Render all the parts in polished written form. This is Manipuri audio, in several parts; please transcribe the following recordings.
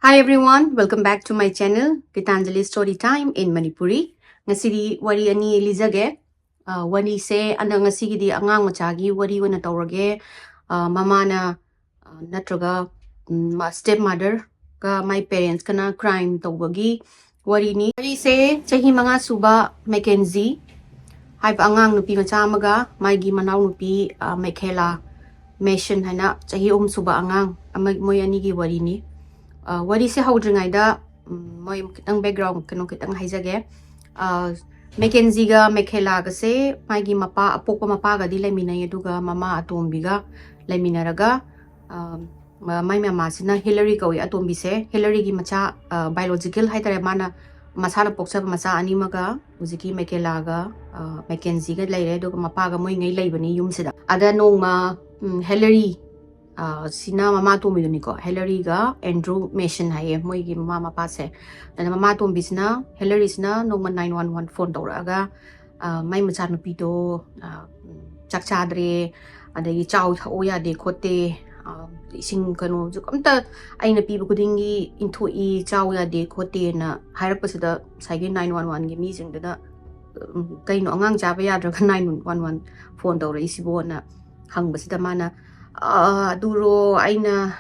Hi everyone, welcome back to my channel, Gitanjali Story Time in Manipuri. Ngasidi wari ani lizage. Wari se anda ngasigi di angang machagi wari wana taurage. Mama na natraga stepmother ka my parents kana crime taubagi wari ni. Wari se chahi mga suba Mackenzie. Hai pa angang nupi macha maga maigi manaw nupi Michaela Mason hana chahi suba angang moy ani gi wari ni. Wari se haudringaida moi kitang background kano kitang haizage Mackenzie ga Michaela ga se maigi mapa apokpa mapa ga di lemina yeduga mama atombi ga lemina raga mai mama sina Hillary kawi atombi se Hillary gi macha biological haitare mana masana poksa macha ani maga uziki Michaela ga Mackenzie ga leire duga mapa ga moi ngai leibani yum sida ada nongma Hillary sina mama tombi niko Hillary ga Andrew Mason haye moi gi mama pa se dana mama tombi sina Hillary sina nongma 911 phone tawraga mai macha nupi to chakchadre adagi chaw oya de khote ising kanu ju kamta aina pi bukudingi into I chaw ya de khote na hairap pasida saigi 911 gi mi jing da kaino angang jaba ya dra 911 phone tawra isibo na hang basida mana duro aina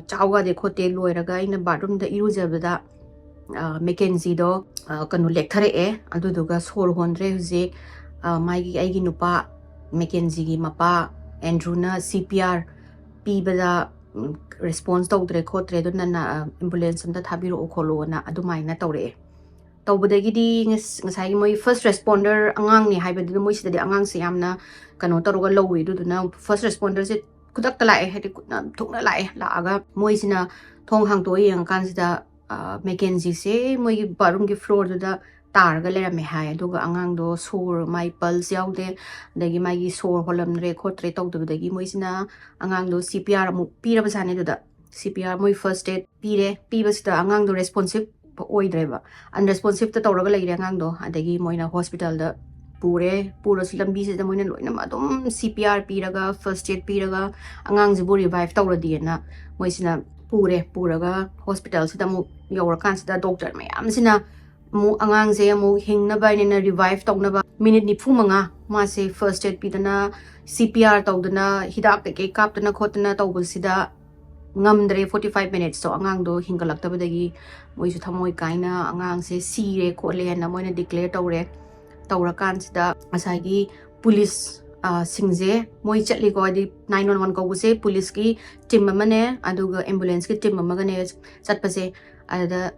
chawga de khote loiraga aina bathroom da irujabada Mackenzie do kanu lekthare e aduduga sor hondre huje maigi aigi nupa Mackenzie gi mapa Andrew na CPR pibada response tawdre khotre do na ambulance da thabiro kholo na adumai na tawre tawbadagi di ngasai moi first responder angang ni haibadu moi sida angang se yamna kanu taruga lowi du na first responder se kudak talai hedi kutna thukna lai laaga moisina thong hangto yang kansida Mackenzie se moi barum gi floor da targa lera me hai aduga angang do sor mai pulse yaude dagi mai gi sor holam re khotre tawdu dagi moisina angang do CPR mu pira basane do da CPR moi first aid pire pibasida angang do responsive oidreba unresponsive ta tawraga leire angang do adagi moina hospital da pure silambi se moina loina madum CPR piraga first aid piraga angang jibu revive tawradi na moisina puraga hospital sida mu yaurakan sida doctor mayam sina mu angang je mu hingna baine na revive tawna ba minute ni phumanga ma se first aid pidana CPR tawdana hidak ke kaptana khotna tawbul sida ngamdre 45 minutes so angang do hingalak tabadagi moisu thamoi kaina angang se sire khole na moina declare tawre tawrakan sida asagi police singje moi chatli ko di 911 ko buse police ki team mane aduga ambulance ki team magane chatpase ada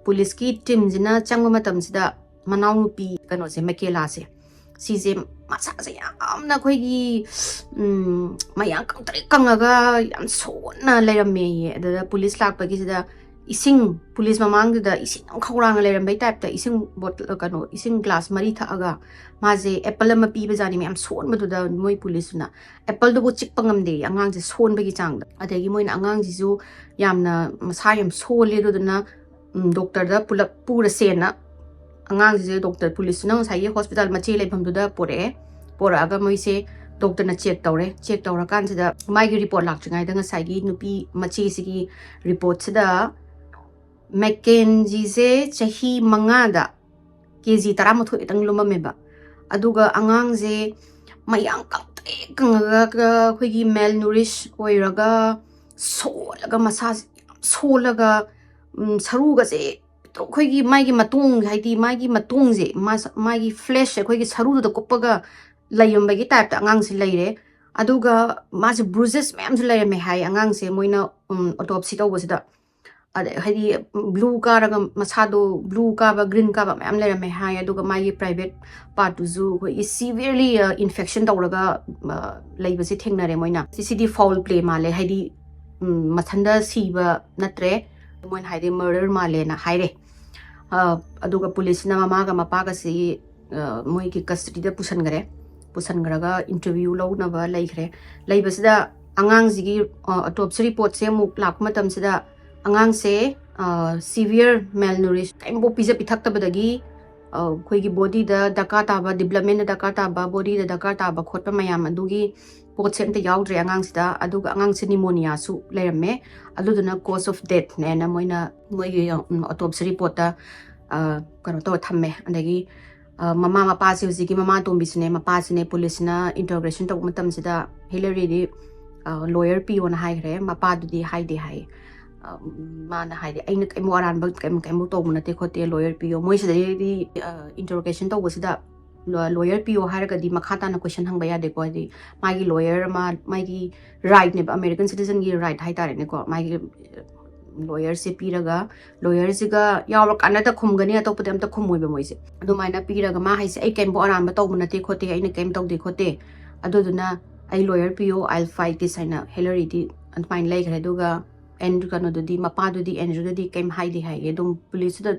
police ki team jina changma matam sida manaw nupi kano se Michaela se sije masa se amna khoi gi mayang kangaga yam sona leirame ye ada police lakpa gi sida ising police mamang da ising khawrang leram bai type ta ising bottle kano ising glass mari tha aga maje apple ma pi bajani me am son madu da moi police na apple do bo chik pangam de angang je son bagi chang da adagi moi na angang ji ju yamna masa yam sole do na doctor da pulap pura sena angang ji doctor police na sai hospital ma che lepham do da pora aga moi se doctor na check tawra kan sida mai gi report lak chingai da ngai gi nupi machi sigi report sida Mackenzie se chahi mangada kg taramutho itang lumameba aduga angang je mayang kanga khoigi malnourished oiraga solaga masa solaga saruga se khoigi maigi matung haidi maigi matung je maigi flesh khoigi saru da koppaga layambagi type ta angang se leire aduga mas bruises ma'am se leire me hai angang se moina autopsy tawbasida hadi blue karaga masado blue kaba green kaba ma'am leire me hai aduga mai private part zu ko is severely infection tawraga leibase thengnare moina ccd foul play male hadi mathanda siba natre moin haide murder male na haire aduga police na mama ga mapa ga si moi ki custody da pusan garaga interview lo na ba laikre laibasida angang zigi autopsy report se mu lak matam sida angang se severe malnourished kaimbo pizza pithak tabadagi ꯑꯩꯈꯣꯏꯒꯤ ꯕꯣꯗꯤꯗ ꯗꯔꯀꯥꯔ ꯇꯥꯕ ꯗꯤꯕꯂꯞꯃꯦꯟꯗ ꯗꯔꯀꯥꯔ ꯇꯥꯕ ꯕꯣꯗꯤꯗ ꯗꯔꯀꯥꯔ ꯇꯥꯕ ꯈꯣꯠꯄ ꯃꯌꯥꯝ ꯑꯗꯨꯒꯤ ꯄꯣꯠꯁꯦ ꯑꯝꯇ ꯌꯥꯎꯗ꯭ꯔꯦ ꯑꯉꯥꯡꯁꯤꯗ ꯑꯗꯨꯒ ꯑꯉꯥꯡꯁꯦ ꯅꯤꯃꯣꯅꯤꯌꯥꯁꯨ ꯂꯩꯔꯝꯃꯦ ꯑꯗꯨꯗꯨꯅ ꯀꯣꯁ ꯑꯣꯐ ꯗꯦꯠꯅꯦꯅ ꯃꯣꯏꯒꯤ ꯑꯣꯇꯣꯞꯁꯤ ꯔꯤꯄꯣꯔꯠꯇ ꯀꯩꯅꯣ ꯇꯧꯔ ꯊꯝꯃꯦ ꯑꯗꯒꯤ ꯃꯃꯥ ꯃꯄꯥꯁꯦ ꯍꯧꯖꯤꯛꯀꯤ ꯃꯃꯥ ꯇꯣꯝꯕꯤꯁꯤꯅꯦ ꯃꯄꯥꯁꯤꯅꯦ ꯄꯨꯂꯤꯁꯅ ꯏꯟꯇꯔꯣꯒꯦꯁꯟ ꯇꯧꯕ ꯃꯇꯝꯁꯤꯗ ꯍꯤꯂꯔꯤꯗꯤ ꯂꯣꯌꯔ ꯄꯤꯌꯣꯅ ꯍꯥꯏꯈ꯭ꯔꯦ ꯃꯄꯥꯗꯨꯗꯤ ꯍꯥꯏꯗꯦ ꯍꯥꯏ ꯃꯥꯅ ꯍꯥꯏꯗꯤ ꯑꯩꯅ ꯀꯩꯝꯨꯛ ꯑꯔꯥꯟꯕ ꯀꯩꯝꯨꯛ ꯇꯧꯕ ꯅꯠꯇꯦ ꯈꯣꯠꯇꯦ ꯂꯣꯌꯔ ꯄꯤꯌꯣ ꯃꯣꯏꯁꯤꯗꯩꯗꯤ ꯏꯟꯇꯔꯣꯒꯦꯁꯟ ꯇꯧꯕꯁꯤꯗ ꯂꯣꯌꯔ ꯄꯤꯌꯣ ꯍꯥꯏꯔꯒꯗꯤ ꯃꯈꯥ ꯇꯥꯅ ꯀꯣꯏꯁꯟ ꯍꯪꯕ ꯌꯥꯗꯦꯀꯣ ꯍꯥꯏꯗꯤ ꯃꯥꯒꯤ ꯂꯣꯌꯔ ꯃꯥꯒꯤ ꯔꯥꯏꯠꯅꯦꯕ ꯑꯃꯦꯔꯤꯀꯟ ꯁꯤꯇꯤꯖꯟꯒꯤ ꯔꯥꯏꯠ ꯍꯥꯏꯇꯥꯔꯦꯅꯦꯀꯣ ꯃꯥꯒꯤ ꯂꯣꯌꯔꯁꯦ ꯄꯤꯔꯒ ꯂꯣꯌꯔꯁꯤꯒ ꯌꯥꯎꯔꯀꯥꯟꯗ ꯈꯨꯝꯒꯅꯤ ꯑꯇꯣꯞꯄꯗꯤ ꯑꯝꯇ ꯈꯨꯝꯃꯣꯏꯕ ꯃꯣꯏꯁꯦ ꯑꯗꯨꯃꯥꯏꯅ ꯄꯤꯔꯒ ꯃꯥ ꯍꯥꯏꯁꯦ ꯑꯩ ꯀꯩꯝꯕꯨ ꯑꯔꯥꯟꯕ ꯇꯧꯕ ꯅꯠꯇꯦ ꯈꯣꯠꯇꯦ ꯑꯩꯅ ꯀꯩꯝ ꯇꯧꯗꯦ ꯈꯣꯠꯇꯦ ꯑꯗꯨꯗꯨꯅ ꯑꯩ ꯂꯣꯌꯔ ꯄꯤꯌꯣ ꯑꯥꯏꯜ ꯐꯥꯏꯠ ꯗꯤꯁ ꯍꯥꯏꯅ ꯍꯤꯂꯔꯤꯗꯤ ꯑꯗꯨꯃꯥꯏꯅ ꯂꯩꯈ꯭ꯔꯦ ꯑꯗꯨꯒ ꯀꯩꯅꯣꯗꯨꯗꯤ ꯃꯄꯥꯗꯨꯗꯤ ꯑꯦꯟꯗ꯭ꯔꯨꯗꯗꯤ ꯀꯩꯝ ꯍꯥꯏꯗꯦ ꯍꯥꯏꯌꯦ ꯑꯗꯨꯝ ꯄꯨꯂꯤꯁꯇꯨꯗ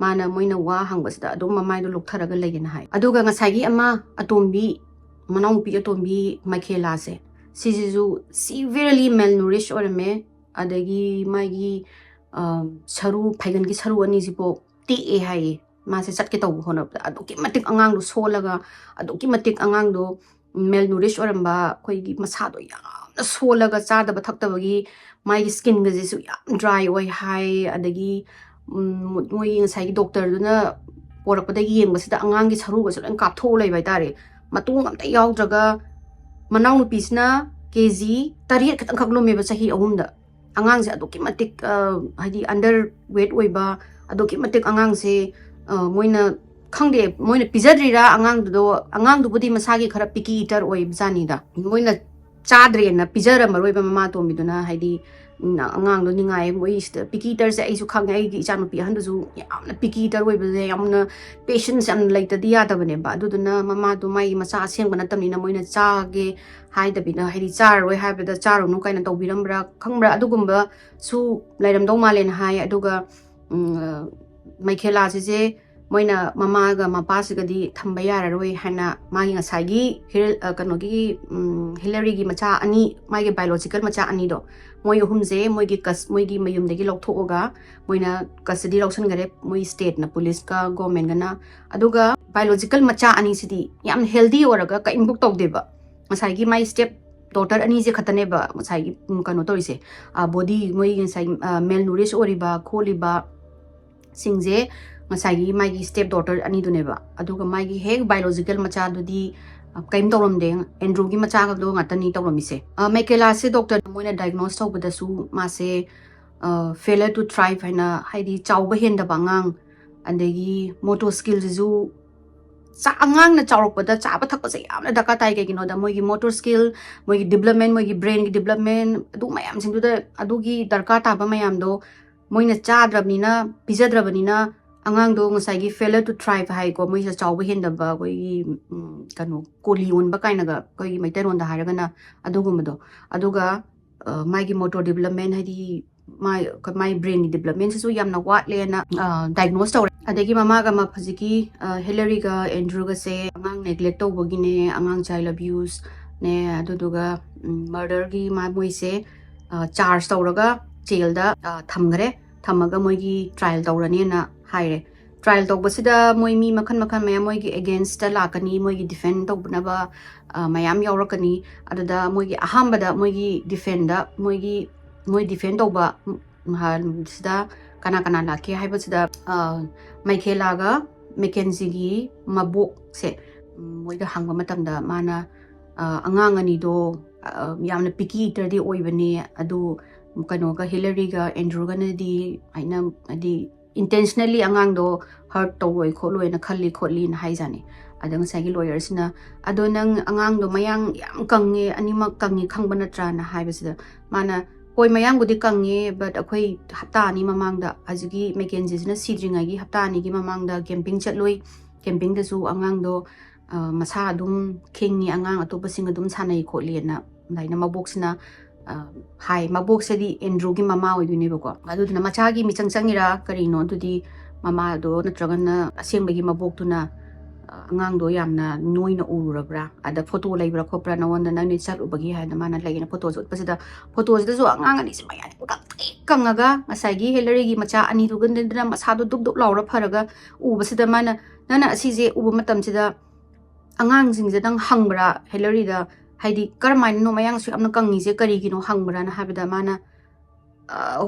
ꯃꯥꯅ ꯃꯣꯏꯅ ꯋꯥ ꯍꯪꯕꯁꯤꯗ ꯑꯗꯨꯝ ꯃꯃꯥꯏꯗꯣ ꯂꯨꯛꯊꯔꯒ ꯂꯩꯒꯦꯅ ꯍꯥꯏ ꯑꯗꯨꯒ ꯉꯁꯥꯏꯒꯤ ꯑꯃ ꯑꯇꯣꯝꯕꯤ ꯃꯅꯥꯎꯅꯨꯄꯤ ꯑꯇꯣꯝꯕꯤ ꯃꯥꯏꯈꯦꯂꯥꯁꯦ ꯁꯤꯁꯤꯁꯨ ꯁꯤꯚꯤꯌꯔꯂꯤ ꯃꯦꯜꯅꯨꯔꯤꯁ ꯑꯣꯏꯔꯝꯃꯦ ꯑꯗꯒꯤ ꯃꯥꯒꯤ ꯁꯔꯨ ꯐꯩꯒꯟꯒꯤ ꯁꯔꯨ ꯑꯅꯤꯁꯤꯐꯥꯎ ꯇꯦꯛꯑꯦ ꯍꯥꯏꯌꯦ ꯃꯥꯁꯦ ꯆꯠꯀꯦ ꯇꯧꯕ ꯍꯣꯠꯅꯕꯗ ꯑꯗꯨꯛꯀꯤ ꯃꯇꯤꯛ ꯑꯉꯥꯡꯗꯣ ꯁꯣꯜꯂꯒ ꯑꯗꯨꯛꯀꯤ ꯃꯇꯤꯛ ꯑꯉꯥꯡꯗꯣ ꯃꯦꯜꯅꯨꯔꯤꯁ ꯑꯣꯏꯔꯝꯕ ꯑꯩꯈꯣꯏꯒꯤ ꯃꯁꯥꯗꯣ ꯌꯥꯝꯅ ꯁꯣꯜꯂꯒ ꯆꯥꯗꯕ ꯊꯛꯇꯕꯒꯤ ꯃꯥꯒꯤ ꯁ꯭ꯀꯤꯟꯒꯁꯤꯁꯨ ꯌꯥꯝ ꯗ꯭ꯔꯥꯏ ꯑꯣꯏ ꯍꯥꯏ ꯑꯗꯒꯤ ꯃꯣꯏꯒꯤ ꯉꯁꯥꯏꯒꯤ ꯗꯣꯛꯇꯔꯗꯨꯅ ꯄꯣꯔꯛꯄꯗ ꯌꯦꯡꯕꯁꯤꯗ ꯑꯉꯥꯡꯒꯤ ꯁꯔꯨꯒꯁꯨ ꯂꯣꯏ ꯀꯥꯞꯊꯣꯛꯑ ꯂꯩꯕ ꯍꯥꯏꯇꯥꯔꯦ ꯃꯇꯣꯡ ꯑꯝꯇ ꯌꯥꯎꯗ꯭ꯔꯒ ꯃꯅꯥꯎꯅꯨꯄꯤꯁꯤꯅ KG 8 ꯈꯛꯇꯪꯈꯛ ꯂꯨꯝꯃꯦꯕ ꯆꯍꯤ 3ꯗ ꯑꯉꯥꯡꯁꯦ ꯑꯗꯨꯛꯀꯤ ꯃꯇꯤꯛ ꯍꯥꯏꯗꯤ ꯑꯟꯗꯔ ꯋꯦꯠ ꯑꯣꯏꯕ ꯑꯗꯨꯛꯀꯤ ꯃꯇꯤꯛ ꯑꯉꯥꯡꯁꯦ ꯃꯣꯏꯅ ꯈꯪꯗꯦ ꯃꯣꯏꯅ ꯄꯤꯖꯗ꯭ꯔꯤꯔꯥ ꯑꯉꯥꯡꯗꯨꯕꯨꯗꯤ ꯃꯁꯥꯒꯤ ꯈꯔ ꯄꯤꯀꯤ ꯏꯇꯔ ꯑꯣꯏꯕꯖꯥꯅꯤꯗ ꯃꯣꯏꯅ ꯆꯥꯗ꯭ꯔꯦꯅ ꯄꯤꯖꯔꯝꯃꯔꯣꯏꯕ ꯃꯃꯥ ꯇꯣꯝꯕꯤꯗꯨꯅ ꯍꯥꯏꯗꯤ ꯑꯉꯥꯡꯗꯣ ꯅꯤꯡꯉꯥꯏ ꯃꯣꯏꯁꯤꯗ ꯄꯤꯀꯤ ꯏꯇꯔꯁꯦ ꯑꯩꯁꯨ ꯈꯪꯉꯦ ꯑꯩꯒꯤ ꯏꯆꯥꯅꯨꯄꯤ ꯑꯍꯟꯗꯨꯁꯨ ꯌꯥꯝꯅ ꯄꯤꯀꯤ ꯏꯇꯔ ꯑꯣꯏꯕꯁꯦ ꯌꯥꯝꯅ ꯄꯦꯁꯦꯟꯁ ꯌꯥꯝꯅ ꯂꯩꯇꯗꯤ ꯌꯥꯗꯕꯅꯦꯕ ꯑꯗꯨꯗꯨꯅ ꯃꯃꯥꯗꯣ ꯃꯥꯒꯤ ꯃꯆꯥ ꯑꯁꯦꯡꯕ ꯅꯠꯇꯕꯅꯤ나 ꯃꯣꯏꯅ ꯆꯥꯒꯦ ꯍꯥꯏꯗꯕꯤꯗ ꯍꯥꯏꯗꯤ ꯆꯥꯔꯔꯣꯏ ꯍꯥꯏꯕꯗ ꯆꯥꯔꯨꯅꯨ ꯀꯥꯏꯅ ꯇꯧꯕꯤꯔꯝꯕ꯭ꯔꯥ ꯈꯪꯕ꯭ꯔꯥ ꯑꯗꯨꯒꯨꯝꯕꯁꯨ ꯂꯩꯔꯝꯗꯧ ꯃꯥꯜꯂꯦꯅ ꯍꯥꯏ ꯑꯗꯨꯒ ꯃꯥꯏꯈꯦꯂꯥꯁꯤꯁꯦ ꯃꯣꯏꯅ ꯃꯃꯥꯒ ꯃꯄꯥꯁꯤꯒꯗꯤ ꯊꯝꯕ ꯌꯥꯔꯔꯣꯏ ꯍꯥꯏꯅ ꯃꯥꯒꯤ ꯉꯁꯥꯏꯒꯤ ꯀꯩꯅꯣꯒꯤ ꯍꯤꯂꯔꯤꯒꯤ ꯃꯆꯥ ꯑꯅꯤ ꯃꯥꯒꯤ ꯕꯥꯏꯑꯣꯂꯣꯖꯤꯀꯦꯜ ꯃꯆꯥ ꯑꯅꯤꯗो ꯃꯣꯏ ꯑꯍꯨꯝꯁꯦ ꯃꯣꯏꯒꯤ ꯃꯌꯨꯝꯗꯒꯤ ꯂꯧꯊꯣꯛꯑꯒ ꯃꯣꯏꯅ ꯀꯁꯇꯗꯤ ꯂꯧꯁꯟꯈꯔꯦ ꯃꯣꯏ ꯁ꯭ꯇꯦꯠꯅ ꯄꯨꯂꯤꯁꯀ ꯒꯣꯔꯃꯦꯟꯒꯅ ꯑꯗꯨꯒ ꯕꯥꯏꯑꯣꯂꯣꯖꯤꯀꯦꯜ ꯃꯆꯥ ꯑꯅꯤꯁꯤꯗꯤ ꯌꯥꯝ ꯍꯦꯜꯗꯤ ꯑꯣꯏꯔꯒ ꯀꯔꯤꯝꯐꯧ ꯇꯧꯗꯦꯕ ꯉꯁꯥꯏꯒꯤ ꯃꯥꯏ ꯁ꯭ꯇꯦꯞ ꯗꯣꯇꯔ ꯑꯅꯤꯁꯦ ꯈꯛꯇꯅꯦꯕ ꯉꯁꯥꯏꯒꯤ ꯀꯩꯅꯣ ꯇꯧꯔꯤꯁꯦ ꯕꯣꯗꯤ ꯃꯣꯏꯒꯤ ꯉꯁꯥꯏ ꯃꯦꯜꯅꯨꯔꯤꯁ ꯑꯣꯏꯔꯤꯕ ꯈꯣꯠꯂꯤꯕ ꯁꯤꯡꯁꯦ ꯉꯁꯥꯏꯒꯤ ꯃꯥꯒꯤ ꯁ꯭ꯇꯦꯞ ꯗꯣꯇꯔ ꯑꯅꯤꯗꯨꯅꯦꯕ ꯑꯗꯨꯒ ꯃꯥꯒꯤ ꯍꯦꯛ ꯕꯥꯏꯑꯣꯂꯣꯖꯤꯀꯦꯜ ꯃꯆꯥꯗꯨꯗꯤ ꯀꯩꯝ ꯇꯧꯔꯝꯗꯦ ꯑꯦꯟꯗ꯭ꯔꯨꯒꯤ ꯃꯆꯥꯒꯗꯣ ꯉꯥꯛꯇꯅꯤ ꯇꯧꯔꯝꯃꯤꯁꯦ ꯃꯥꯏꯀꯦꯂꯥꯁꯦ ꯗꯣꯛꯇꯔ ꯃꯣꯏꯅ ꯗꯥꯏꯒꯅꯣꯁ ꯇꯧꯕꯗꯁꯨ ꯃꯥꯁꯦ ꯐꯦꯂꯔ ꯇꯨ ꯊ꯭ꯔꯥꯏꯚ ꯍꯥꯏꯅ ꯍꯥꯏꯗꯤ ꯆꯥꯎꯕ ꯍꯦꯟꯗꯕ ꯑꯉꯥꯡ ꯑꯗꯒꯤ ꯃꯣꯇꯣ ꯁ꯭ꯀꯤꯜꯁꯤꯁꯨ ꯑꯉꯥꯡꯅ ꯆꯥꯎꯔꯛꯄꯗ ꯆꯥꯕ ꯊꯛꯄꯁꯦ ꯌꯥꯝꯅ ꯗꯔꯀꯥꯔ ꯇꯥꯏ ꯀꯩꯒꯤꯅꯣꯗ ꯃꯣꯏꯒꯤ ꯃꯣꯇꯣꯔ ꯁ꯭ꯀꯤꯜ ꯃꯣꯏꯒꯤ ꯗꯤꯕꯂꯞꯃꯦꯟ ꯃꯣꯏꯒꯤ ꯕ꯭ꯔꯦꯟꯒꯤ ꯗꯤꯕꯂꯞꯃꯦꯟ ꯑꯗꯨ ꯃꯌꯥꯝꯁꯤꯡꯗꯨꯗ ꯑꯗꯨꯒꯤ ꯗꯔꯀꯥꯔ ꯇꯥꯕ ꯃꯌꯥꯝꯗो ꯃꯣꯏꯅ ꯆꯥꯗ꯭ꯔꯕꯅꯤꯅ ꯄꯤꯖꯗ꯭ꯔꯕꯅꯤꯅ ꯑꯉꯥꯡꯗꯣ ꯉꯁꯥꯏꯒꯤ ꯐꯦꯂꯔ ꯇꯨ ꯊ꯭ꯔꯥꯏꯚ ꯍꯥꯏꯀꯣ ꯃꯣꯏꯁꯦ ꯆꯥꯎꯕ ꯍꯦꯟꯗꯕ ꯑꯩꯈꯣꯏꯒꯤ ꯀꯩꯅꯣ ꯀꯣꯂꯤ ꯑꯣꯟꯕ ꯀꯥꯏꯅꯒ ꯑꯩꯈꯣꯏꯒꯤ ꯃꯩꯇꯩꯔꯣꯟꯗ ꯍꯥꯏꯔꯒꯅ ꯑꯗꯨꯒꯨꯝꯕꯗꯣ ꯑꯗꯨꯒ ꯃꯥꯒꯤ ꯃꯣꯇꯣꯔ ꯗꯤꯕꯂꯞꯃꯦꯟ ꯍꯥꯏꯗꯤ ꯃꯥꯏ ꯕ꯭ꯔꯦꯟꯒꯤ ꯗꯤꯕꯂꯞꯃꯦꯟꯁꯤꯁꯨ ꯌꯥꯝꯅ ꯋꯥꯠꯂꯦꯅ ꯗꯥꯏꯒꯅꯣꯁ ꯇꯧꯔꯦ ꯑꯗꯒꯤ ꯃꯃꯥꯒ ꯍꯧꯖꯤꯛꯀꯤ ꯍꯤꯂꯔꯤꯒ ꯑꯦꯟꯗ꯭ꯔꯨꯒꯁꯦ ꯑꯉꯥꯡ ꯅꯦꯒ꯭ꯂꯦꯛ ꯇꯧꯕꯒꯤꯅꯦ ꯑꯉꯥꯡ ꯆꯥꯏꯜ ꯑꯕ꯭ꯌꯨꯁꯅꯦ ꯑꯗꯨꯗꯨꯒ ꯃꯔꯗꯔꯒꯤ ꯃꯣꯏꯁꯦ ꯆꯥꯔꯖ ꯇꯧꯔꯒ ꯖꯦꯜꯗ ꯊꯝꯈ꯭ꯔꯦ ꯊꯝꯃꯒ ꯃꯣꯏꯒꯤ ꯇ꯭ꯔꯥꯏꯜ ꯇꯧꯔꯅꯤꯅ ꯍꯥꯏꯔꯦ ꯇ꯭ꯔꯥꯏꯜ ꯇꯧꯕꯁꯤꯗ ꯃꯣꯏ ꯃꯤ ꯃꯈꯜ ꯃꯌꯥꯝ ꯃꯣꯏꯒꯤ ꯑꯦꯒꯦꯟꯁꯇ ꯂꯥꯛꯀꯅꯤ ꯃꯣꯏꯒꯤ ꯗꯤꯐꯦꯟ ꯇꯧꯅꯕ ꯃꯌꯥꯝ ꯌꯥꯎꯔꯛꯀꯅꯤ ꯑꯗꯨꯗ ꯃꯣꯏꯒꯤ ꯑꯍꯥꯟꯕꯗ ꯃꯣꯏꯒꯤ ꯗꯤꯐꯦꯟꯗ ꯃꯣꯏ ꯗꯤꯐꯦꯟ ꯇꯧꯕ ꯁꯤꯗ ꯀꯅꯥ ꯂꯥꯛꯀꯦ ꯍꯥꯏꯕꯁꯤꯗ ꯃꯥꯏꯈꯦꯂꯥꯒ ꯃꯦꯀꯦꯟꯖꯤꯒꯤ ꯃꯕꯣꯛꯁꯦ ꯃꯣꯏꯗ ꯍꯪꯕ ꯃꯇꯝꯗ ꯃꯥꯅ ꯑꯉꯥꯡ ꯑꯅꯤꯗꯣ ꯌꯥꯝꯅ ꯄꯤꯀꯤ ꯏꯇꯔꯗꯤ ꯑꯣꯏꯕꯅꯦ ꯑꯗꯨ ꯀꯩꯅꯣꯒ ꯍꯤꯂꯔꯤꯒ ꯑꯦꯟꯗ꯭ꯔꯨꯒꯅꯗꯤ ꯍꯥꯏꯗꯤ intentionally ꯑꯉꯥꯡꯗꯣ hurt ꯇꯧꯔꯣꯏ ꯈꯣꯠꯂꯣꯏꯅ ꯈꯣꯠꯂꯤꯅ ꯍꯥꯏꯖꯥꯅꯤ ꯑꯗ ꯉꯁꯥꯏꯒꯤ ꯂꯣꯌꯔꯁꯤꯅ ꯑꯗꯣ ꯅꯪ ꯑꯉꯥꯡꯗꯣ ꯃꯌꯥꯡ ꯌꯥꯝ ꯀꯪꯉꯦ ꯑꯅꯤꯃꯛ ꯀꯪꯉꯦ ꯈꯪꯕ ꯅꯠꯇ꯭ꯔꯥꯅ ꯍꯥꯏꯕꯁꯤꯗ ꯃꯥꯅ ꯍꯣꯏ ꯃꯌꯥꯡꯕꯨꯗꯤ ꯀꯪꯉꯦ ꯕꯠ ꯑꯩꯈꯣꯏ ꯍꯞꯇꯥ 2 ꯃꯃꯥꯡꯗ ꯍꯧꯖꯤꯛꯀꯤ ꯃꯦꯀꯦꯟꯖꯤꯁꯤꯅ ꯁꯤꯗ꯭ꯔꯤꯉꯩꯒꯤ ꯍꯞꯇꯥ 2ꯒꯤ ꯃꯃꯥꯡꯗ ꯀꯦꯝꯄꯤꯡ ꯆꯠꯂꯨꯏ ꯀꯦꯝꯄꯤꯡꯗꯁꯨ ꯑꯉꯥꯡꯗꯣ ꯃꯁꯥ ꯑꯗꯨꯝ ꯈꯤꯡꯉꯤ ꯑꯉꯥꯡ ꯑꯇꯣꯞꯄꯁꯤꯡ ꯑꯗꯨꯝ ꯁꯥꯟꯅꯩ ꯈꯣꯠꯂꯤꯅ ꯑꯗꯥꯏꯅ ꯃꯕꯣꯛꯁꯤꯅ ꯍꯥꯏ ꯃꯕꯣꯛꯁꯤꯗꯤ ꯑꯦꯟꯗ꯭ꯔꯨꯒꯤ ꯃꯃꯥ ꯑꯣꯏꯗꯣꯏꯅꯦꯕꯀꯣ ꯑꯗꯨꯗꯨꯅ ꯃꯆꯥꯒꯤ ꯃꯤꯆꯪ ꯆꯪꯉꯤꯔꯥ ꯀꯔꯤꯅꯣ ꯑꯗꯨꯗꯤ ꯃꯃꯥꯗꯣ ꯅꯠꯇ꯭ꯔꯒꯅ ꯑꯁꯦꯡꯕꯒꯤ ꯃꯕꯣꯛꯇꯨꯅ ꯑꯉꯥꯡꯗꯣ ꯌꯥꯝꯅ ꯅꯣꯏꯅ ꯎꯔꯨꯔꯕ꯭ꯔꯥ ꯑꯗ ꯐꯣꯇꯣ ꯂꯩꯕ꯭ꯔꯥ ꯈꯣꯠꯄ꯭ꯔꯥ ꯅꯉꯣꯟꯗ ꯅꯪꯅ ꯆꯠꯂꯨꯕꯒꯤ ꯍꯥꯏꯅ ꯃꯥꯅ ꯂꯩꯌꯦꯅ ꯐꯣꯇꯣꯁꯨ ꯎꯠꯄꯁꯤꯗ ꯐꯣꯇꯣꯁꯤꯗꯁꯨ ꯑꯉꯥꯡ ꯑꯅꯤꯁꯦ ꯃꯌꯥꯝ ꯀꯪꯉꯒ ꯉꯁꯥꯏꯒꯤ ꯍꯤꯂꯔꯤꯒꯤ ꯃꯆꯥ ꯑꯅꯤꯗꯨꯒꯅ ꯃꯁꯥꯗꯣ ꯗꯨꯞ ꯗꯨꯞ ꯂꯥꯎꯔ ꯐꯔꯒ ꯎꯕꯁꯤꯗ ꯃꯥꯅ nana asije uba matamsida angangsingje dang hangbra Hillary da haidi karmain no mayang su amna kangise kari gino hangbra na habida mana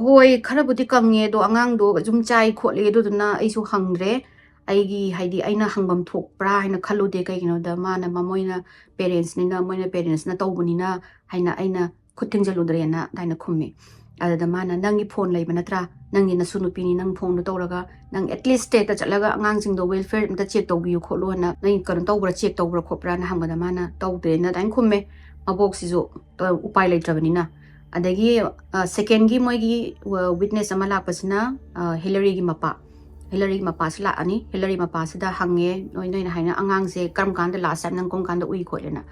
hoi kharabudi kange do angang do zum chai khole do na aisu hangre aigi haidi aina hangbam thokpra haina khalude kai gino da mana mamoina parents ni na moina parents na tawbuni na haina aina khuting jaludre na daina khummi ada mana nangi phone lay banatra nangi na sunu pini nang phone do tawraga nang at least state ta chalaga angang sing do welfare mta check tawbiu kholo na nang karon tawbra check tawbra khopra na hamada mana tawdre na dain khumme mabok si jo upai lay trabani na adagi second gi moigi witness ama lakpasina Hillary gi mapa sila ani Hillary mapa sida hange noi na haina angang se karam kanda last time nang kong kanda ui kholena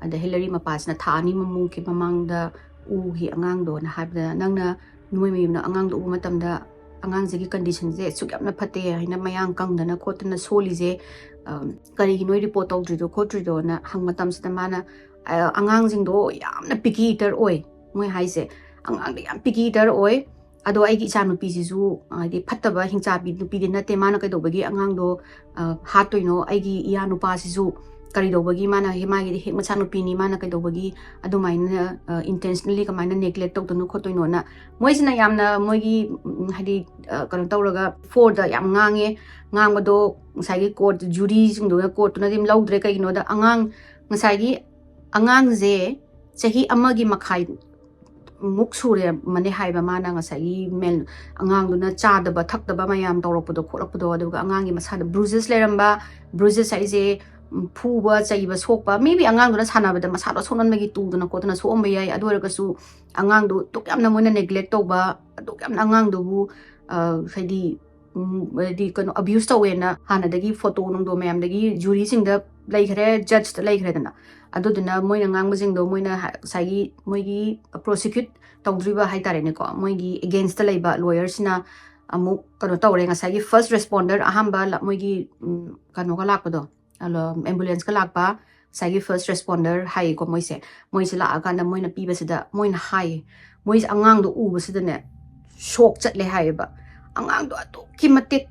ada Hillary mapa sina thani mamu ki mamang da u hi angang do na habda nangna noi mi na angang do matam da angang je gi condition je suk yapna phate haina mayang kang da na khotna soli je kari gi noi report tawdri do khotri do na hang matam sida mana angang jing do yamna picky eater oi moi haise angang de yam picky eater oi ado ai gi chanu pi sisu di phattaba hingcha bi nu pi din na te mana kai do bagi angang do hatoino ai gi iya nu pa sisu kari do bagi mana hema gi hek ma chanu pi ni mana kai do bagi adu maina intentionally ka maina neglect tok tonu khotoino na moi sina yamna moi gi hadi kan tawraga for da yam ngange ngang do sai gi court jury sing do court na dim laudre kai no da ngasai gi angang je chahi amagi makhai muk sure mane haiba mana ngasai mel angang duna chadaba thakdaba mayam tawrokpodo kholokpodo aduga angang gi masada bruises leramba bruises saije phuba chaiba sokpa maybe angang duna sanaba da masada sonan magi tu duna ko duna so omba yai adorga su angang du tok yamna moina neglect toba tok yamna angang du bu haidi di kano abuse tawena hana dagi photo nung do mayam dagi jury sing da laikhre judge da laikhre dana aduduna moina ngang bajing do moina sagi moigi prosecute tawdriba haitare ne ko moigi against the labor lawyers na amuk kano tawre nga sagi first responder ahamba moigi kano ka lakpado ambulance ka lakpa sagi first responder hai ko moise la aga na moina piba sida moina hai moise angang do uba sida ne shock chatle hai ba angang do atu kimatik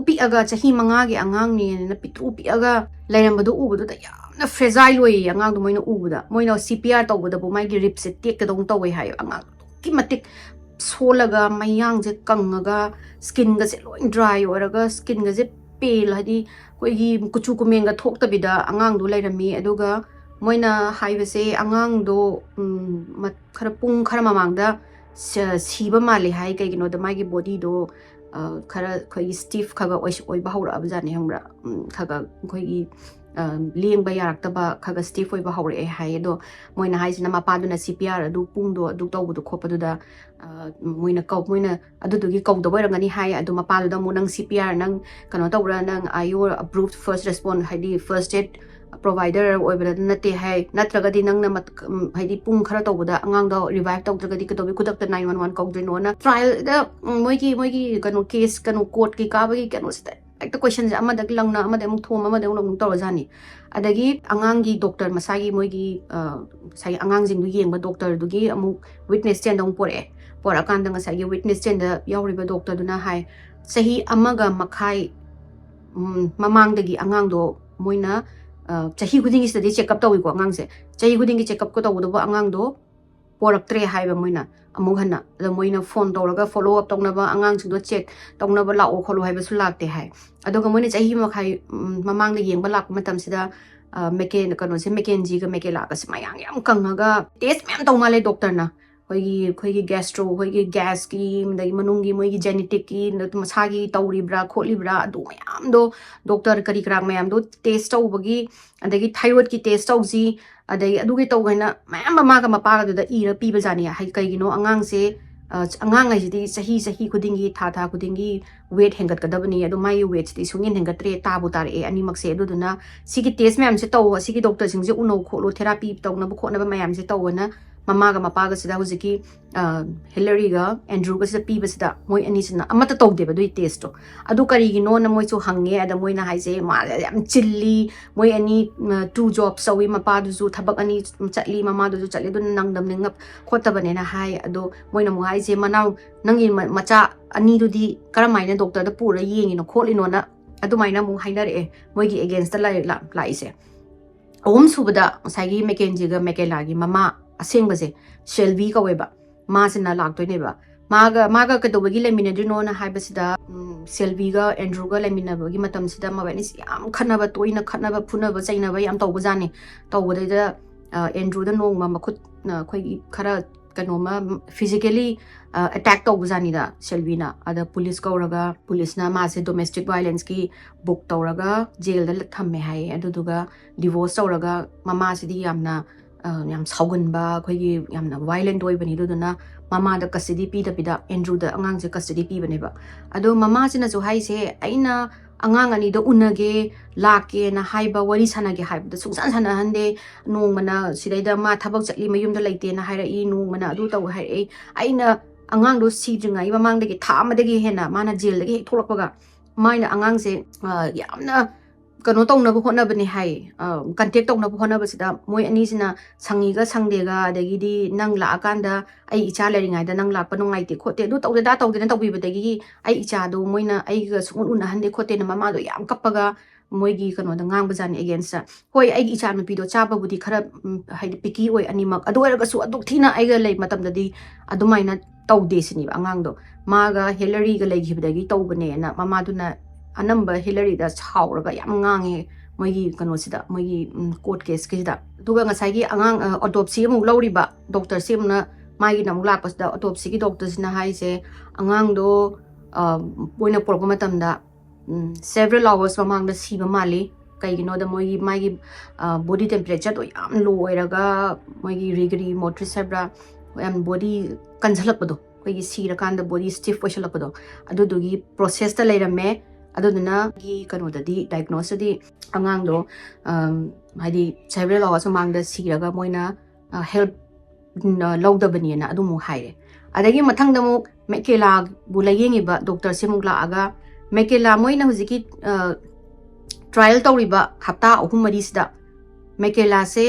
pi aga chahi manga gi angang ni na pitu pi aga lairam badu ubu do da yamna fragile oi angang do moina ubu da moina CPR taw da bu mai gi rib se tek ka dong tawai hai angang kimatik solaga mayang je kangaga skin ga se loin dry oraga skin ga je pale hadi koi gi kuchu kumenga thok ta bida angang do lairami aduga moina haibe se angang do khara pung khara mamang da siba male hai kai gi no da mai gi body do khara khoi stiff khaga oi bahura abjani hamra khaga khoi gi leng ba yarak ta ba khaga stiff oi bahura e hai do moina hai sina mapa du na CPR adu pung do adu taw bu khopa du da moina adu du gi kau da boirangani hai adu mapa du da mo nang CPR nang kano tawra nang ayo approved first response haidi first aid provider oibra nate hai natraga di nang na haidi pung khara tawda angang do revive tawdraga di katobi kudak ta 911 kawdrino na trial da moigi kano case kano court ki ka ba gi kano sta ekta question ja amada langna amada muk thom amada long tawra jani adagi angang gi doctor masagi moigi sai angang jing du yengba doctor du gi amuk witness chen dong pora kan da ngasai gi witness chen da yawriba doctor du na hai sahi amaga makhai mamang dagi angang do moina chahi khuding study check up tawi ko angang se chahi khuding check up ko tawu do angang do poraktre haiba moina amuk hana da moina phone tawraga follow up tawna ba angang sing do check tawna ba la o kholo haiba su lakte hai adoga moina chahi makhai mamang da yengba lak matam sida meken kano se mekenji ga mekela ka smayang yam kangaga test mem tawmale doctor na khoi gastro khoi gas ki dai manungi moi gi genetic ki masagi tawribra kholibra adu mayam do doctor kari krak mayam do test tawbagi adagi thyroid ki test tawji adagi adu gi tawgaina mayam mama ka mapa ga da ira piba jani hai kai gi no angang se angang ai di sahi khudingi tha khudingi weight hengat kadabani adu mai weight ti sungin hengat tre tabu tar e ani makse adu duna sigi test mayam se taw sigi doctor sing je uno kholo therapy tawna bu khona ba mayam se tawna mama ga mapa ga sida huziki Hillary ga Andrew ga sida piba sida moi ani sina amata tawde ba dui test to adu kari gi no na moi chu hange ada moi na haise ma yam chilli moi ani two jobs sawi mapa du zu thabak ani chatli mama du zu chatli du nangdam ne ngap khota bane na hai adu moi na mo haise manau nangi macha ani du di karamai na doctor da pura yengi no kholi no na ꯑꯗꯨꯃꯥꯏꯅ ꯑꯃꯨꯛ ꯍꯥꯏꯅꯔꯛꯑꯦ ꯃꯣꯏꯒꯤ ꯑꯦꯒꯦꯟꯁꯇ ꯂꯥꯛꯏꯁꯦ ꯑꯍꯨꯝ ꯁꯨꯕꯗ ꯉꯁꯥꯏꯒꯤ ꯃꯦꯀꯦꯟꯖꯤꯒ ꯃꯦꯀꯦꯂꯥꯒꯤ ꯃꯃꯥ ꯑꯁꯦꯡꯕꯁꯦ ꯁꯦꯜꯚꯤ ꯀꯧꯋꯦꯕ ꯃꯥꯁꯤꯅ ꯂꯥꯛꯇꯣꯏꯅꯦꯕ ꯃꯥꯒ ꯀꯩꯗꯧꯕꯒꯤ ꯂꯩꯃꯤꯟꯅꯗ꯭ꯔꯤꯅꯣꯅ ꯍꯥꯏꯕꯁꯤꯗ ꯁꯦꯜꯚꯤꯒ ꯑꯦꯟꯗ꯭ꯔꯨꯒ ꯂꯩꯃꯤꯟꯅꯕꯒꯤ ꯃꯇꯝꯁꯤꯗ ꯃꯕꯥꯅꯤꯁꯤ ꯌꯥꯝ ꯈꯠꯅꯕ ꯇꯣꯏꯅ ꯈꯠꯅꯕ ꯐꯨꯅꯕ ꯆꯩꯅꯕ ꯌꯥꯝ ꯇꯧꯕꯖꯥꯠꯅꯤ ꯇꯧꯕꯗꯩꯗ ꯑꯦꯟꯗ꯭ꯔꯨꯗ ꯅꯣꯡꯃ ꯃꯈꯨꯠ ꯑꯩꯈꯣꯏꯒꯤ ꯈꯔ ꯀꯩꯅꯣꯃ ꯐꯤꯖꯤꯀꯦꯂꯤ ꯑꯦꯇꯦꯛ ꯇꯧꯕꯖꯥꯠꯅꯤꯗ ꯁꯦꯜꯚꯤꯅ ꯑꯗ ꯄꯨꯂꯤꯁ ꯀꯧꯔꯒ ꯄꯨꯂꯤꯁꯅ ꯃꯥꯁꯦ ꯗꯣꯃꯦꯁꯇꯤꯛ ꯚꯥꯏꯂꯦꯟꯁꯀꯤ ꯕꯨꯛ ꯇꯧꯔꯒ ꯖꯦꯜꯗ ꯊꯝꯃꯦ ꯍꯥꯏꯌꯦ ꯑꯗꯨꯗꯨꯒ ꯗꯤꯚꯣꯔꯁ ꯇꯧꯔꯒ ꯃꯃꯥꯁꯤꯗꯤ ꯌꯥꯝꯅ ꯌꯥꯝ ꯁꯥꯎꯒꯟꯕ ꯑꯩꯈꯣꯏꯒꯤ ꯌꯥꯝꯅ ꯚꯥꯏꯂꯦꯟꯠ ꯑꯣꯏꯕꯅꯤ ꯑꯗꯨꯗꯨꯅ ꯃꯃꯥꯗ ꯀꯁꯇꯗꯤ ꯄꯤꯗꯕꯤꯗ ꯑꯦꯟꯗ꯭ꯔꯨꯗ ꯑꯉꯥꯡꯁꯦ ꯀꯁꯇꯗꯤ ꯄꯤꯕꯅꯦꯕ ꯑꯗꯣ ꯃꯃꯥꯁꯤꯅꯁꯨ ꯍꯥꯏꯁꯦ ꯑꯩꯅ ꯑꯉꯥꯡ ꯑꯅꯤꯗꯣ ꯎꯅꯒꯦ ꯂꯥꯛꯀꯦꯅ ꯍꯥꯏꯕ ꯋꯥꯔꯤ ꯁꯥꯟꯅꯒꯦ ꯍꯥꯏꯕꯗ ꯁꯨꯡꯁꯥꯟ ꯁꯥꯟꯅꯍꯟꯗꯦ ꯅꯣꯡꯃꯅ ꯁꯤꯗꯩꯗ ꯃꯥ ꯊꯕꯛ ꯆꯠꯂꯤ ꯃꯌꯨꯝꯗ ꯂꯩꯇꯦꯅ ꯍꯥꯏꯔꯛꯏ ꯅꯣꯡꯃꯅ ꯑꯗꯨ ꯇꯧ ꯍꯥꯏꯔꯛꯏ ꯑꯩꯅ ꯑꯉꯥꯡꯗꯣ ꯁꯤꯗ꯭ꯔꯤꯉꯩ ꯃꯃꯥꯡꯗꯒꯤ ꯊꯥ ꯑꯃꯗꯒꯤ ꯍꯦꯟꯅ ꯃꯥꯅ ꯖꯦꯜꯗꯒꯤ ꯍꯦꯛ ꯊꯣꯛꯂꯛꯄꯒ ꯃꯥꯏꯅ ꯑꯉꯥꯡꯁꯦ ꯌꯥꯝꯅ ꯀꯩꯅꯣ ꯇꯧꯅꯕ ꯍꯣꯠꯅꯕꯅꯦ ꯍꯥꯏ ꯀꯟꯇꯦꯛ ꯇꯧꯅꯕ ꯍꯣꯠꯅꯕꯁꯤꯗ ꯃꯣꯏ ꯑꯅꯤꯁꯤꯅ ꯁꯪꯉꯤꯒ ꯁꯪꯗꯦꯒ ꯑꯗꯒꯤꯗꯤ ꯅꯪ ꯂꯥꯛꯑꯀꯥꯟꯗ ꯑꯩ ꯏꯆꯥ ꯂꯩꯔꯤꯉꯩꯗ ꯅꯪ ꯂꯥꯛꯄ ꯅꯨꯡꯉꯥꯏꯇꯦ ꯈꯣꯠꯇꯦ ꯑꯗꯨ ꯇꯧꯗꯦꯗ ꯇꯧꯗꯦꯅ ꯇꯧꯕꯤꯕꯗꯒꯤ ꯑꯩ ꯏꯆꯥꯗꯣ ꯃꯣꯏꯅ ꯑꯩꯒ ꯁꯨꯡꯎꯟ ꯎꯅꯍꯟꯗꯦ ꯈꯣꯠꯇꯦꯅ ꯃꯃꯥꯗꯣ ꯌꯥꯝ ꯀꯞꯄꯒ ꯃꯣꯏꯒꯤ ꯀꯩꯅꯣꯗ ꯉꯥꯡꯕꯖꯥꯠꯅꯤ ꯑꯦꯒꯦꯟꯁꯇ ꯍꯣꯏ ꯑꯩꯒꯤ ꯏꯆꯥ ꯅꯨꯄꯤꯗꯣ ꯆꯥꯕꯕꯨꯗꯤ ꯈꯔ ꯍꯥꯏꯗꯤ ꯄꯤꯀꯤ ꯑꯣꯏ ꯑꯅꯤꯃꯛ ꯑꯗꯨ ꯑꯣꯏꯔꯒꯁꯨ ꯑꯗꯨꯛ ꯊꯤꯅ ꯑꯩꯒ ꯂꯩ ꯃꯇꯝꯗꯗꯤ ꯑꯗꯨꯃꯥꯏꯅ ꯇꯧꯗꯦ ꯁꯤꯅꯦꯕ ꯑꯉꯥꯡꯗꯣ ꯃꯥꯒ ꯍꯤꯂꯔꯤꯒ ꯂꯩꯈꯤꯕꯗꯒꯤ ꯇꯧꯕꯅꯦꯅ ꯃꯃꯥꯗꯨꯅ ꯑꯅꯝꯕ ꯍꯤꯂꯔꯤꯗ ꯁꯥꯎꯔꯒ ꯌꯥꯝ ꯉꯥꯡꯉꯦ ꯃꯣꯏꯒꯤ ꯀꯩꯅꯣꯁꯤꯗ ꯃꯣꯏꯒꯤ ꯀꯣꯔꯠ ꯀꯦꯁꯀꯤꯁꯤꯗ ꯑꯗꯨꯒ ꯉꯁꯥꯏꯒꯤ ꯑꯉꯥꯡ ꯑꯣꯇꯣꯞꯁꯤ ꯑꯃꯨꯛ ꯂꯧꯔꯤꯕ ꯗꯣꯛꯇꯔꯁꯤ ꯑꯃꯨꯛꯅ ꯃꯥꯒꯤꯅ ꯑꯃꯨꯛ ꯂꯥꯛꯄꯁꯤꯗ ꯑꯣꯇꯣꯞꯁꯤꯒꯤ ꯗꯣꯛꯇꯔꯁꯤꯅ ꯍꯥꯏꯁꯦ ꯑꯉꯥꯡꯗꯣ ꯃꯣꯏꯅ ꯄꯨꯔꯛꯄ ꯃꯇꯝꯗ several hours ꯃꯃꯥꯡꯗ ꯁꯤꯕ ꯃꯥꯜꯂꯤ ꯀꯩꯒꯤꯅꯣꯗ ꯃꯥꯒꯤ ꯕꯣꯗꯤ ꯇꯦꯝꯄꯔꯦꯆꯔꯗꯣ ꯌꯥꯝ ꯂꯣ ꯑꯣꯏꯔꯒ ꯃꯣꯏꯒꯤ ꯔꯤꯒꯔꯤ ꯃꯣꯇ꯭रिꯁ ꯍꯥꯏꯕ꯭ꯔꯥ ꯌꯥꯝ ꯕꯣꯗꯤ ꯀꯟꯓꯜꯂꯛꯄꯗꯣ ꯑꯩꯈꯣꯏꯒꯤ ꯁꯤꯔꯀꯥꯟꯗ ꯕꯣꯗꯤ ꯁ꯭ꯇꯤꯐ ꯑꯣꯏꯁꯜꯂꯛꯄꯗꯣ ꯑꯗꯨꯗꯨꯒꯤ ꯄ꯭ꯔꯣꯁꯦꯁꯇ ꯂꯩꯔꯝꯃꯦ ꯑꯗꯨꯗꯨꯅ ꯀꯩꯅꯣꯗꯗꯤ ꯗꯥꯏꯒꯅꯣꯁꯇꯗꯤ ꯑꯉꯥꯡꯗꯣ ꯍꯥꯏꯗꯤ several hours ꯃꯃꯥꯡꯗ ꯁꯤꯔꯒ ꯃꯣꯏꯅ ꯍꯦꯜꯞ ꯂꯧꯗꯕꯅꯦꯅ ꯑꯗꯨꯃꯨꯛ ꯍꯥꯏꯔꯦ ꯑꯗꯒꯤ ꯃꯊꯪꯗ ꯑꯃꯨꯛ ꯃꯦꯀꯦꯂꯥꯕꯨ ꯂꯥꯌꯦꯡꯉꯤꯕ ꯗꯣꯛꯇꯔꯁꯤ ꯑꯃꯨꯛ ꯂꯥꯛꯑꯒ ꯃꯦꯀꯦꯂꯥ ꯃꯣꯏꯅ ꯍꯧꯖꯤꯛꯀꯤ ꯇ꯭ꯔꯥꯏꯜ ꯇꯧꯔꯤꯕ ꯍꯞꯇꯥ ꯑꯍꯨꯝ ꯃꯔꯤꯁꯤꯗ ꯃꯦꯀꯦꯂꯥꯁꯦ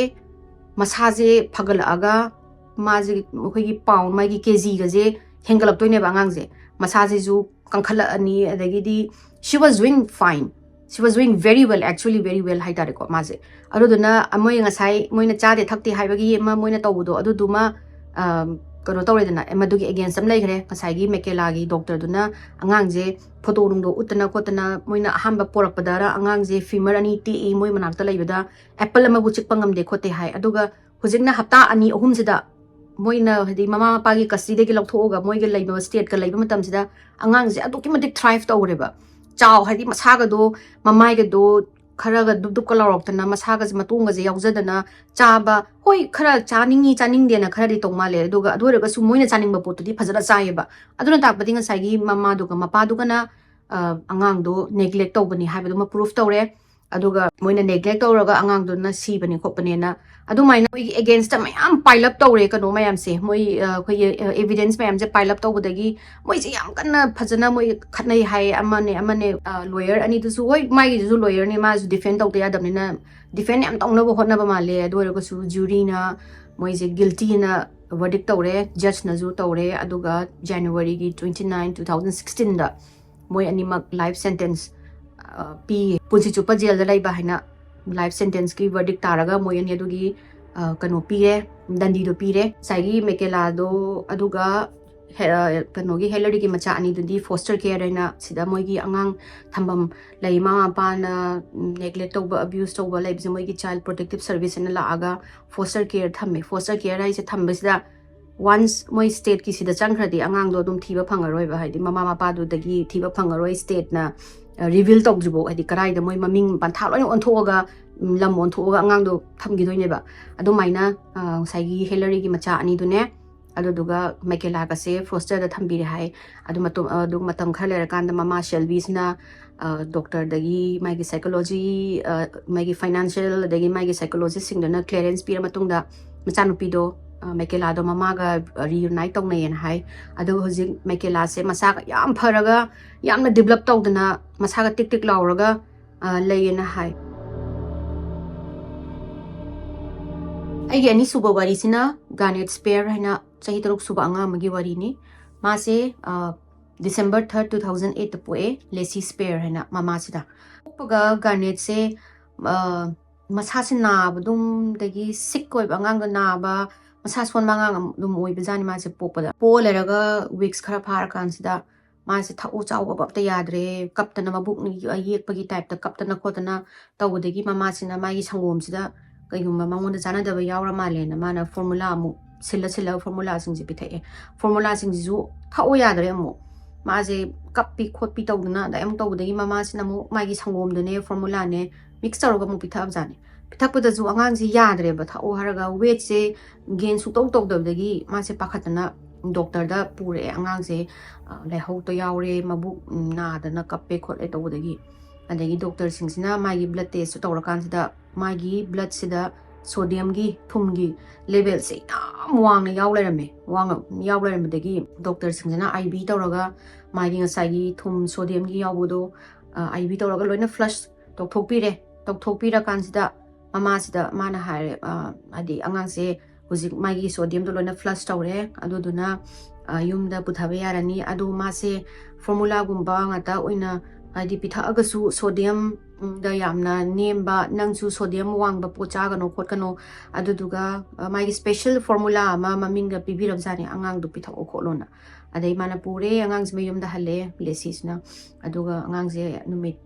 ꯃꯁꯥꯁꯦ ꯐꯒꯠꯂꯛꯑꯒ ꯃꯥꯁꯦ ꯑꯩꯈꯣꯏꯒꯤ ꯄꯥꯎꯟ ꯃꯥꯒꯤ ꯀꯦꯖꯤꯒꯁꯦ ꯍꯦꯟꯒꯠꯂꯛꯇꯣꯏꯅꯦꯕ ꯑꯉꯥꯡꯁꯦ ꯃꯁꯥꯁꯤꯁꯨ ꯀꯟꯈꯠꯂꯛꯑꯅꯤ ꯑꯗꯒꯤꯗꯤ she was doing fine she was doing very well actually very well हाइतारेको मासे अदुदुना मोय ngасai मोयना चादे थक्ते हाइबगी एमा मोयना तौबदो अदुदुमा कनो तौरेदना मदुगी अगेंस्ट अम लेखरे ngसाइगी मेकेलागी डॉक्टर दुना अंगांगजे फोटो नुंगदो उतना कोतना मोयना अहांबा पोरकपदारा अंगांगजे फीमर अनि टी मोय मनाक्ता लेबदा एप्पल अमबु चिकपंगमदे खोते हाय अदुगा हुजिकना हप्ता अनि अहुमसिदा मोयना हदि ममा पागी कस्टडीदगी लौथोगा मोयगे लेबा स्टेट का लेबा मतमसिदा अंगांगजे अदुकी मदिक थ्राइव तौरेबा चाव हदि मसागदो ममाइगदो खरगा दुबदुब कलौरक्तना मसागज मतोंगजे यावजदना चाबा होय खरा चानिंगदेना खरदि तोमाले अदुगा अदुरगसु Moyna चानिंगबा पोतुदि फजरा चायेबा अदुना ताकपदि ngसाइगी ममादुगा मपादुगना अंगांगदो neglect तौबनी हाइबदुमा proof तौरे अदुगा Moyna neglect तौरगा अंगांगदुना सीबनी खोपनेना अदुमाइना मोयगी against मयाम pile up तौरे कनो मयामसे मोय खोय एविडेंस मयामसे पाइल अप तौबदगी मोयसे याम कन्ना फजना मोय खतनै हाय अमने लॉयर अनि दुसु होय माइगी दुसु लॉयर ने माजु डिफेंड तौते यादबनिना डिफेंड याम तौनबो होतनबा माले अदुरगसु ज्यूरीना मोयसे गिल्टीना वर्डिक्ट तौरे जज नजु तौरे अदुगा जनवरी की 29 2016 दा मोय अनिमक लाइफ सेंटेंस पी पुंसी चुपा जेल दा लाइबा हाइना लाइफ सेंटेंस की वर्डिक्ट तारगा मोय अनि अदुगी कनो पीरे दंडीदो पीरे साइगी मेकेलादो अदुगा कनोगी हेलरी की मचा अनि दुदी फोस्टर केयर रेना सिदा मोयगी अंगांग थंबम लै मामा पाना नेग्लेक्ट तौबा अब्यूज तौबा लैबजे मोयगी चाइल्ड प्रोटेक्टिव सर्विस ने लागा फोस्टर केयर थम्मे फोस्टर केयर हाइसे थम्बसिदा वंस मोय स्टेट की सिदा चंगखरदि अंगांग दो दुम थीबा फंगरोय बा हाइदि ममा मापादु दगी थीबा फंगरोय स्टेट ना रिवील तौजबो हाइदि कराइदा मोय ममिंग पंथा लोय ओंथोगा लम ओंथोगा अंगांग दो थमगिदोइनेबा अदुमाइना साइगी हेलरी की मचा अनि दुने अदुदुगा मेकेलागसे फोस्टर दा थम्बिरे हाय अदु मतम खर लेरकांदा ममा शेल्बीसना डॉक्टर दगी माइगी साइकोलॉजी माइगी फाइनेंशियल दगी माइगी साइकोलॉजिस्ट सिंगदना क्लियरेंस पीरा मतुंगदा मचानुपीदो मेकेलादो ममागा रियूनाइट तौनयेन हाय अदु हुजिक मेकेलासे मसागा याम फरगा यामना डेवलप तौदना मसागा टिक टिक लावरगा लेयेना हाय अनी सूब वारीसीना गार्नेट स्पेयर है चाही तरुक सूब अंगाम की वारीनी मासे December 3rd 2008 ta poe lesi spare haina mama sida poga garnet se masa se na badum dagi sick koi bangang ga na ba masa son mangang dum oi bizani ma se popada po leraga weeks khara phar kan sida ma se thau chaw ba ta yadre kaptana mabuk ni yek pagi type ta kaptana khotana tawdagi mama sina mai sangom sida kaigumba mangonda jana da ba yawra male na mana formula mu sila formula sing ji pithae formula sing ju thau yadre mu maze kappi khotpi tawduna da em tawdagi mama sina mu magi sangom dune formula ne mix tawga mu pithab jane pithakpada ju angang ji yadre ba thau haraga weight se gain su taw tawdagi ma se pakhatana doctor da pure angang se lehau to yawre mabuk na da na kappe khotle tawdagi adagi doctor singsina magi blood test tawrakan sida magi blood sida sodium gi thum gi level se yam wang yaw lerame wang yaw lerame dagi doctor singsina IV tawraga magi ngasai gi thum sodium gi yawbodo IV tawraga loina flush tokthokpira kan sida mama sida mana hare adi angang se huzik magi sodium do loina flush tawre aduduna yumda puthaba yarani adu ma se formula gumba ngata oina adi pitha agasu sodium da yamna nemba nangsu sodium wangba pocha gano khotkano aduduga magi special formula ma maminga pibiram jani angang du pitha okholona adai mana pure angang se yumda halle lesisna aduga angang se numit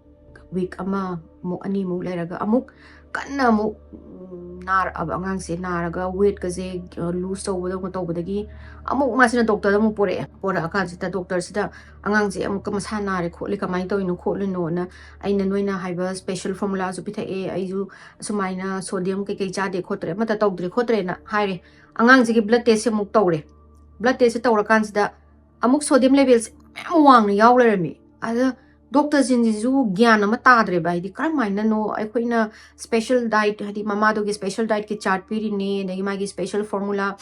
week ama mo ani mo leraga amuk kanna mo nar ab angang se naraga weight ka je lose tawbadagi amuk masina doctor da mo pore akan sita doctor sita angang je amuk masa nare khole kamai tawino kholino na aina noina haiba special formula ju pitha aiju sumaina sodium ke jade khotre mata tawdre khotre na haire angang je blood test se muk tawre blood test se tawra kan sita amuk sodium levels mem wang na yaw lerami ada doctor jinju gyan ama tadre bai di kar maina no aikoina special diet hadi mama do ge special diet ke chart piri ne dagi magi special formula